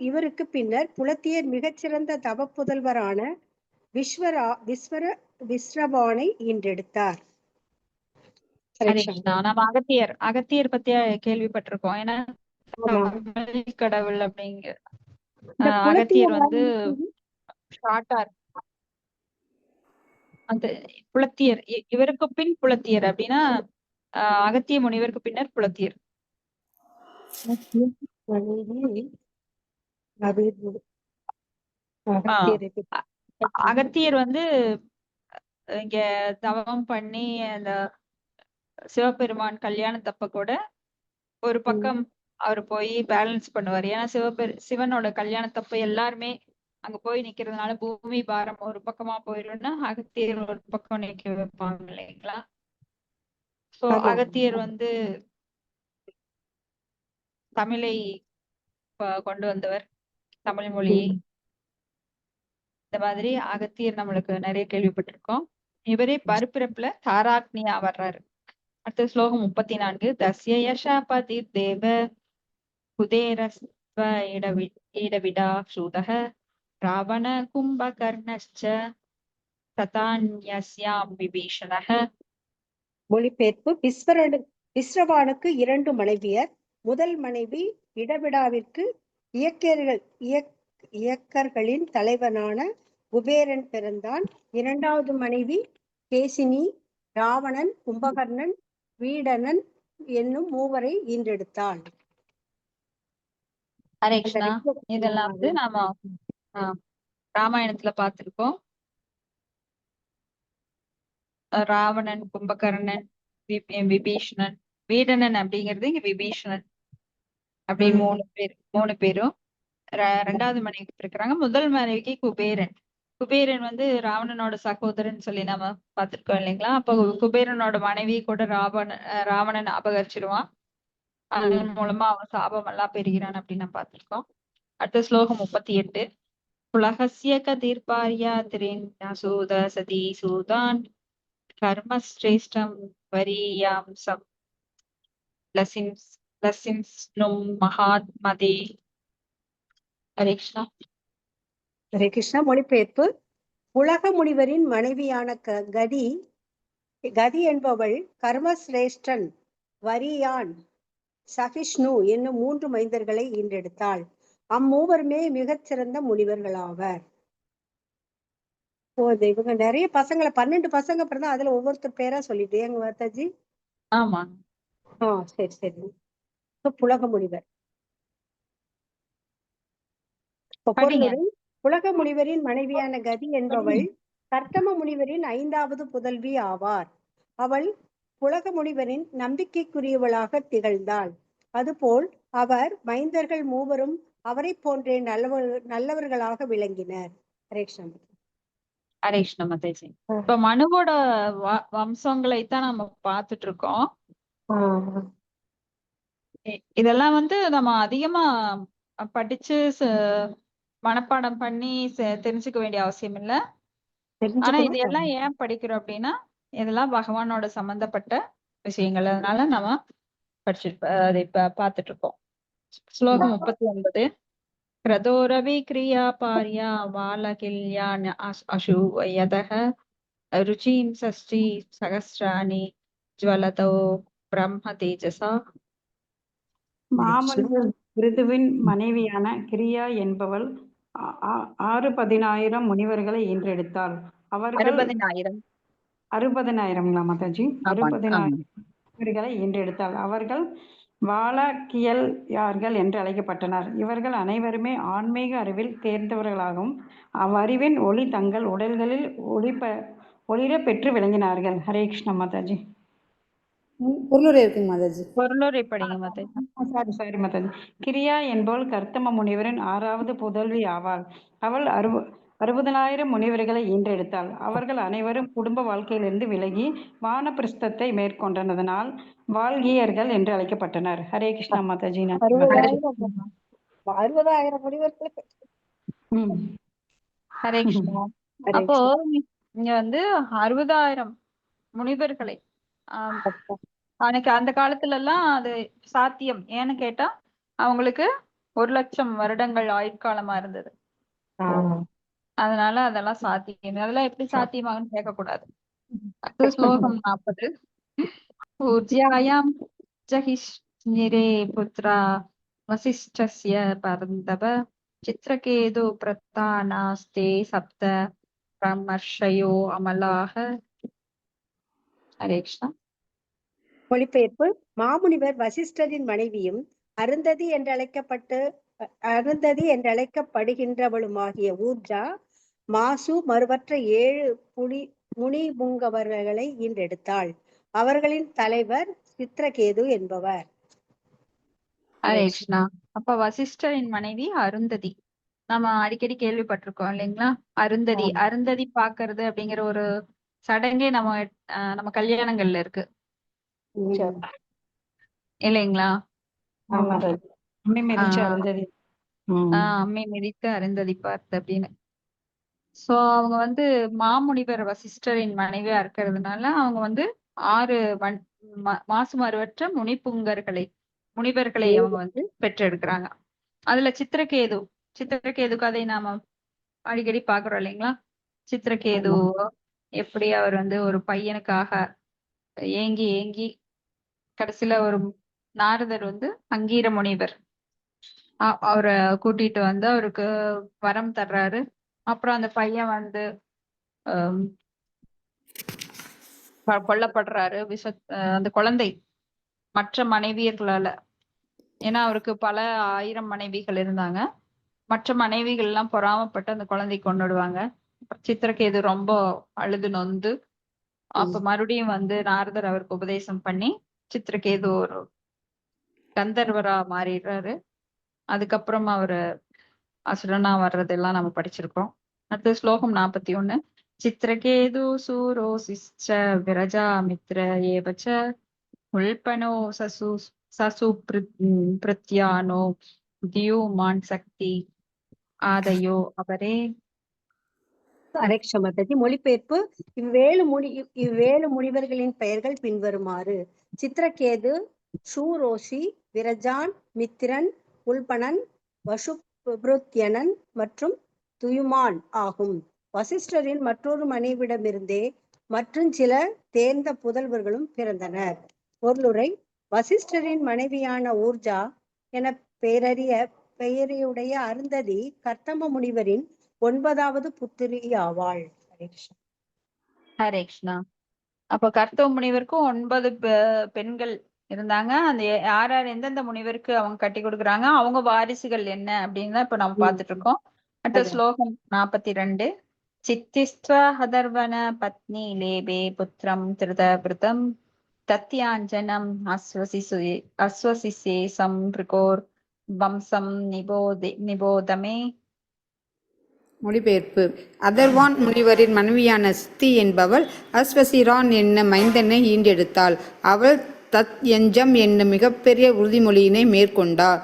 இவருக்கு பின்னர் புலத்தியர் மிகச்சிறந்த தவ புதல்வரான விஸ்ரபானை ஈன்றெடுத்தார். ஹரே கிருஷ்ணா. நம்ம அகத்தியர் பத்திய கேள்விப்பட்டிருக்கோம். ஏன்னா ஆமா. தமிழ் கடவுள் அப்படிங்க. இந்த அகத்தியர் புலத்தியர் வந்து ஷார்ட்டா அந்த புலத்தியர் இவருக்கு பின் புலத்தியர் அப்படின்னா அகத்திய முனிவருக்கு பின்னர் புலத்தியர். அகத்தியர் வந்து இங்க தவம் பண்ணி அந்த சிவபெருமான் கல்யாணத்தப்ப கூட ஒரு பக்கம் அவர் போய் பேலன்ஸ் பண்ணுவார். ஏன்னா சிவனோட கல்யாணத்தப்ப எல்லாருமே அங்க போய் நிக்கிறதுனால பூமி பாரம் ஒரு பக்கமா போயிரும்னா அகத்தியர் ஒரு பக்கம் நிக்க வைப்பாங்க இல்லைங்களா? சோ அகத்தியர் வந்து தமிழை கொண்டு வந்தவர், தமிழ் மொழியை. இந்த மாதிரி அகத்தியர் நம்மளுக்கு நிறைய கேள்விப்பட்டிருக்கோம். இவரே மறுபிறப்புல தாராக்னியா வர்றாரு. அடுத்த ஸ்லோகம் 34. தஸ்ய யஷாபதி தேவ குதேரஸ்வ இடவிடா சூதக ராவண கும்பகர்ணஸ்ச ததான்யஸ்யாம் விபீஷணக. மொழிபெயர்ப்பு. விஸ்ரவானுக்கு 2 மனைவியர். முதல் மனைவி இடவிடாவிற்கு இயக்கர்களின் தலைவனான குபேரன் பிறந்தான். 2வது மனைவி கேசினி ராவணன், கும்பகர்ணன், வீடனன் என்னும் 3 ஈன்றெடுத்தாள். ஹரே கிருஷ்ணா. இதெல்லாம் வந்து நாம ராமாயணத்துல பார்த்திருக்கோம். ராவணன், கும்பகர்ணன், விபீஷணன், வீடனன் அப்படிங்கிறது இங்க விபீஷணன் அப்படின்னு 3 பேரும் 2வது மனைவிக்கு இருக்கிறாங்க. முதல் மனைவிக்கு குபேரன். குபேரன் வந்து ராவணனோட சகோதரன் சொல்லி நம்ம பார்த்திருக்கோம் இல்லைங்களா? அப்போ குபேரனோட மனைவி கூட ராவணன் அபகரிச்சிருவான். அதன் மூலமா அவன் சாபம் எல்லாம் பெறுகிறான் அப்படின்னு நம்ம பார்த்திருக்கோம். அடுத்த ஸ்லோகம் 38. புலகஸ்ய கதிர்பார்யா திரின்யசூத சதி சூதான் கர்மஸ்ரேஷ்டம் வரியாம்சம் லசிம்ஸ்னும் மகாத்மதே. ஹரே கிருஷ்ணா. ஹரே கிருஷ்ணா. மொழிபெயர்ப்பு. உலக முனிவரின் மனைவியான கதி என்பவள் கர்மசிரேஷ்டன், வரியான், சகிஷ்ணு என்னும் 3 மைந்தர்களை ஈன்றெடுத்தாள். அம்மூவருமே மிகச்சிறந்த முனிவர்களாவர். இவங்க நிறைய பசங்களை 12 பசங்க பிறந்தா அதுல ஒவ்வொருத்தர் பேரா சொல்லிட்டு எங்க வார்த்தாஜி. ஆமா. சரி சரி. புலக முனிவர். புலக முனிவரின் மனைவியான கதி என்பவள் கர்த்தம முனிவரின் 5வது புதல்வி ஆவார். அவள் புலக முனிவரின் நம்பிக்கைக்குரியவளாக திகழ்ந்தாள். அதுபோல் அவர் மைந்தர்கள் 3 அவரை போன்றே நல்லவர்களாக விளங்கினர். ஹரே கிருஷ்ணா. ஹரே கிருஷ்ணா மாதாஜி. இப்ப மனுவோட வம்சங்களை தான் நம்ம பார்த்துட்டு இருக்கோம். இதெல்லாம் வந்து நம்ம அதிகமா படிச்சு மனப்பாடம் பண்ணி தெரிஞ்சுக்க வேண்டிய அவசியம் இல்ல. ஆனா இதெல்லாம் ஏன் படிக்கிறோம் அப்படின்னா இதெல்லாம் பகவானோட சம்பந்தப்பட்ட விஷயங்கள். அதனால நம்ம அதை பார்த்துட்டு இருக்கோம். ஸ்லோகம் 39. கிரதோரவி கிரியா பாரியா வாலகில்யான் அசூவயதஹ ருச்சிம் சஷ்டி சகஸ்ராணி ஜ்வலதோ பிரம்ம தேஜசா. மாமல்லர் பிருதுவின் மனைவியான கிரியா என்பவள் 6,10,000 முனிவர்களை ஈன்றெடுத்தாள். அவர்கள் 60,000 மாதாஜி. 60,000 முனிவர்களை ஈன்றெடுத்தாள். அவர்கள் வாலகியல்யார்கள் என்று அழைக்கப்பட்டனர். இவர்கள் அனைவருமே ஆன்மீக அறிவில் தேர்ந்தவர்களாகவும் அவ்வறிவின் ஒளி தங்கள் உடல்களில் ஒளிர பெற்று விளங்கினார்கள். ஹரே கிருஷ்ணா மாதாஜி. பொருளுரை இருக்குங்க மாதாஜி. பொருளுரை படிங்க மாதாஜி. சாரி மாதாஜி. கிரியா என்பவள் கர்த்தம முனிவரின் 6வது புதல்வி ஆவாள். அவள் 60,000 முனிவர்களை ஈன்றெடுத்தாள். அவர்கள் அனைவரும் குடும்ப வாழ்க்கையிலிருந்து விலகி வானப்பிரஸ்தத்தை மேற்கொண்டதனால் வால்கியர்கள் என்று அழைக்கப்பட்டனர். ஹரே கிருஷ்ணா மாதாஜி. 60,000 முனிவர்கள். ஹரே கிருஷ்ணா. அப்போ இங்க வந்து 60,000 முனிவர்களை அந்த காலத்துல எல்லாம் அது சாத்தியம். ஏன்னு கேட்டா அவங்களுக்கு 1,00,000 வருடங்கள் ஆயுட்காலமா இருந்தது. அதனால அதெல்லாம் சாத்தியம். அதெல்லாம் எப்படி சாத்தியமாகுன்னு கேட்க கூடாது. ஸ்லோகம் 40. ऊर्जायां जहिष्णिरे पुत्रा वसिष्ठस्य परन्तप चित्रकेतु प्रत्तानास्ते सप्त ब्रह्मर्षयो अमलाः. हरे कृष्णा. மொழிபெயர்ப்பு. மாமுனிவர் வசிஷ்டரின் மனைவியும் அருந்ததி என்றழைக்கப்படுகின்றவளுமாகிய ஊர்ஜா மாசு மறுவற்ற 7 முனிபுங்கவர்களை ஈன்றெடுத்தாள். அவர்களின் தலைவர் சித்ரகேது என்பவர். ஹரே கிருஷ்ணா. அப்ப வசிஷ்டரின் மனைவி அருந்ததி. நம்ம அடிக்கடி கேள்விப்பட்டிருக்கோம் இல்லைங்களா? அருந்ததி அருந்ததி பாக்குறது அப்படிங்கிற ஒரு சடங்கே நம்ம கல்யாணங்கள்ல இருக்கு இல்லைங்களா? ஆமா ராஜி. அம்மி மிதிச்சு அருந்ததி. அம்மை மிதித்து அருந்ததி பார்த்து அப்படின்னு. சோ அவங்க வந்து மாமுனிவர் வசிஷ்டரின் மனைவியா இருக்கிறதுனால அவங்க வந்து 6 மாசு மறுவற்ற முனிவர்களை அவங்க வந்து பெற்றெடுக்கிறாங்க. அதுல சித்திரகேது கதை நாம அடிக்கடி பாக்குறோம் இல்லைங்களா? சித்திரகேது எப்படி அவர் வந்து ஒரு பையனுக்காக ஏங்கி ஏங்கி கடைசியில ஒரு நாரதர் வந்து அங்கீர முனிவர் அவரை கூட்டிட்டு வந்து அவருக்கு வரம் தர்றாரு. அப்புறம் அந்த பையன் வந்து கொல்லப்படுறாரு. அந்த குழந்தை மற்ற மனைவியர்களால, ஏன்னா அவருக்கு பல 1000 மனைவிகள் இருந்தாங்க. மற்ற மனைவிகள் எல்லாம் பொறாமப்பட்டு அந்த குழந்தை கொன்னுடுவாங்க. சித்திரகேது ரொம்ப அழுது நொந்து அப்ப மறுபடியும் வந்து நாரதர் அவருக்கு உபதேசம் பண்ணி சித்திரகேது ஒரு கந்தர்வரா மாறிடுறாரு. அதுக்கப்புறம் அவரு அசுரனா வர்றதெல்லாம் நம்ம படிச்சிருக்கோம். அடுத்து ஸ்லோகம் 41. சித்திரகேது சூரோசிச்ச விரஜாமித்ர ஏவச்ச உல்பனோ சசு பிரத்யானோ தியூமான் சக்தி ஆதையோ அபரே. அரேக்ஷ மததி. மொழிபெயர்ப்பு. இவ்வேழு முனிவர்களின் பெயர்கள் பின்வருமாறு: சித்திரகேது, சூரோசி, விரஜான், மித்திரன், உல்பனன், வசுப்ருத்யனன் மற்றும் துயுமான் ஆகும். வசிஷ்டரின் மற்றொரு மனைவிடமிருந்தே மற்றும் சில தேர்ந்த புதல்வர்களும் பிறந்தனர். பொருளுரை. வசிஷ்டரின் மனைவியான ஊர்ஜா என பெயரையுடைய அருந்ததி கர்த்தம முனிவரின் 9வது புத்திரி ஆவாள். ஹரே கிருஷ்ணா. அப்ப கர்த்தவ முனிவருக்கும் 9 பெண்கள் இருந்தாங்க. அந்த யார் எந்தெந்த முனிவருக்கு அவங்க கட்டி கொடுக்குறாங்க, அவங்க வாரிசுகள் என்ன அப்படின்னு தான் இப்ப நம்ம பார்த்துட்டு இருக்கோம். அடுத்த ஸ்லோகம் 42. சித்திஸ்த்வ ஹதர்வன பத்னி லேபே புத்திரம் திருதபிருதம் தத்யாஞ்சனம் அஸ்வசிசேசம் பிருகோர் வம்சம் நிபோதமே. மொழிபெயர்ப்பு. அதர்வான் முனிவரின் மனைவியான சித்தி என்பவள் அஸ்வசிரான் என்னும் மைந்தனை ஈண்டெடுத்தாள். அவள் தத் யஞ்சம் என்னும் மிகப்பெரிய உறுதிமொழியினை மேற்கொண்டாள்.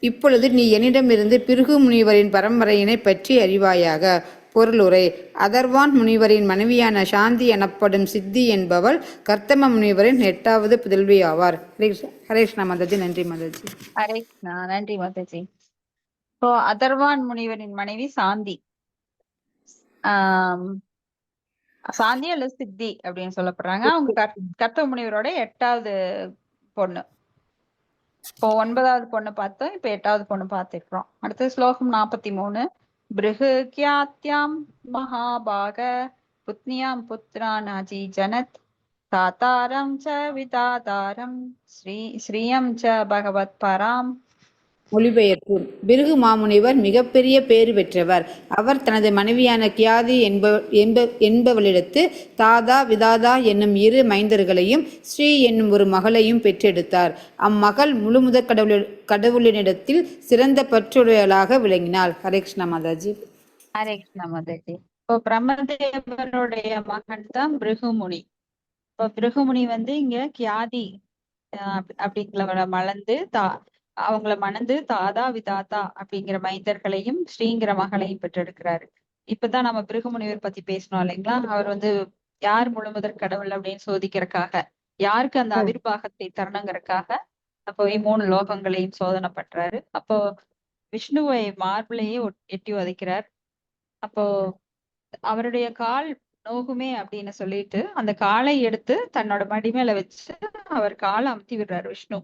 இப்பொழுது நீ என்னிடமிருந்து பிருகு முனிவரின் பரம்பரையினை பற்றி அறிவாயாக. பொருளுரை. அதர்வான் முனிவரின் மனைவியான சாந்தி எனப்படும் சித்தி என்பவள் கர்த்தம முனிவரின் 8வது புதல்வி ஆவார். ஹரே கிருஷ்ணா மாதாஜி. நன்றி மாதாஜி. ஹரே கிருஷ்ணா. நன்றி மாதாஜி. இப்போ அதர்வான் முனிவரின் மனைவி சாந்தி. சாந்தி அல்லது சித்தி அப்படின்னு சொல்லப்படுறாங்க. அவங்க கர்த்தவ முனிவரோட 8வது பொண்ணு. இப்போ 9வது பொண்ணு பார்த்தோம், இப்ப 8வது பொண்ணு பார்த்துக்கிறோம். அடுத்து ஸ்லோகம் 43. பிருஹ்யாத்யாம் மகாபாக புத்னியாம் புத்ரான் அஜிஜனத் தாத்தாரம் ச விதாதாரம் ஸ்ரீயம் ச பகவத் பராம். மொழிபெயர்ப்பு. பிருகு மாமுனிவர் மிகப்பெரிய பேறு பெற்றவர். அவர் தனது மனைவியான கியாதி என்பவளிடத்து தாதா விதாதா என்னும் 2 மைந்தர்களையும் ஸ்ரீ என்னும் ஒரு மகளையும் பெற்றெடுத்தார். அம்மகள் முழுமுதற் கடவுளினிடத்தில் சிறந்த பற்றுடையவளாக விளங்கினாள். ஹரே கிருஷ்ணா மாதாஜி. ஹரே கிருஷ்ணா மாதாஜி. இப்போ பிரம்மதேவருடைய மகன் தான் பிருகுமுனி. இப்போ பிருகுமுனி வந்து இங்க கியாதி அப்படிங்கிறவரை அவங்கள மணந்து தாதா விதாதா அப்படிங்கிற மைந்தர்களையும் ஸ்ரீங்கிற மகளையும் பெற்றெடுக்கிறாரு. இப்பதான் நம்ம பிருகுமுனிவர் பத்தி பேசணும் இல்லைங்களா? அவர் வந்து யார் முழுமுதற் கடவுள் அப்படின்னு சோதிக்கிறதுக்காக, யாருக்கு அந்த அவிர்வாகத்தை தரணுங்கிறதுக்காக போய் 3 லோகங்களையும் சோதனை பண்றாரு. அப்போ விஷ்ணுவை மார்பிளையே எட்டி உதைக்கிறார். அப்போ அவருடைய கால் நோகுமே அப்படின்னு சொல்லிட்டு அந்த காலை எடுத்து தன்னோட மடி மேல வச்சு அவர் காலை அமுத்தி விடுறாரு விஷ்ணு.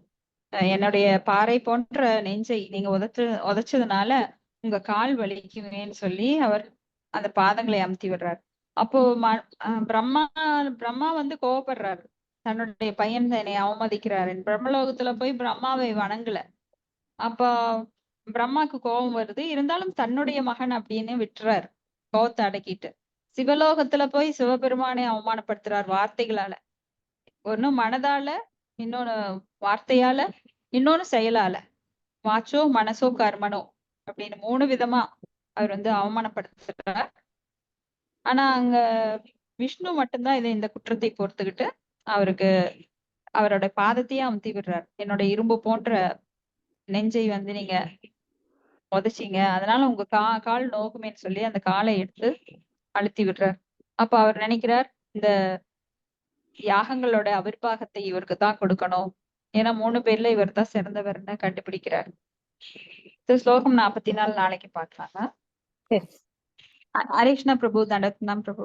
என்னுடைய பாறை போன்ற நெஞ்சை நீங்க உதைச்சதுனால உங்க கால் வலிக்குமேன்னு சொல்லி அவர் அந்த பாதங்களை அமுத்தி விடுறாரு. அப்போ பிரம்மா பிரம்மா வந்து கோவப்படுறாரு, தன்னுடைய பையன் என்னை அவமதிக்கிறாரு. பிரம்மலோகத்துல போய் பிரம்மாவை வணங்கல. அப்ப பிரம்மாக்கு கோபம் வருது, இருந்தாலும் தன்னுடைய மகன் அப்படின்னு விட்டுறாரு, கோவத்தை அடக்கிட்டு. சிவலோகத்துல போய் சிவபெருமானை அவமானப்படுத்துறார் வார்த்தைகளால. ஒண்ணு மனதால, இன்னொன்னு வார்த்தையால, இன்னொன்னு செயலால. வாச்சோ மனசோ கர்மனோ அப்படின்னு 3 விதமா அவர் வந்து அவமானப்படுத்துறார். ஆனா அங்க விஷ்ணு மட்டும்தான் இந்த குற்றத்தை பொறுத்துக்கிட்டு அவருக்கு அவரோட பாதத்தையே அமுத்தி விடுறார். என்னோட இரும்பு போன்ற நெஞ்சை வந்து நீங்க உதைச்சிங்க, அதனால உங்க கால் நோகுமேன்னு சொல்லி அந்த காலை எடுத்து அழுத்தி விடுறார். அப்ப அவர் நினைக்கிறார், இந்த யாகங்களோட அவிர்வாகத்தை இவருக்கு தான் கொடுக்கணும், ஏன்னா 3 பேர்ல இவர் தான் சிறந்தவர்னு கண்டுபிடிக்கிறார். ஸ்லோகம் 44 நாளைக்கு பார்க்கலாங்க. ஹரே கிருஷ்ணா பிரபு, தண்டத்னாம் பிரபு.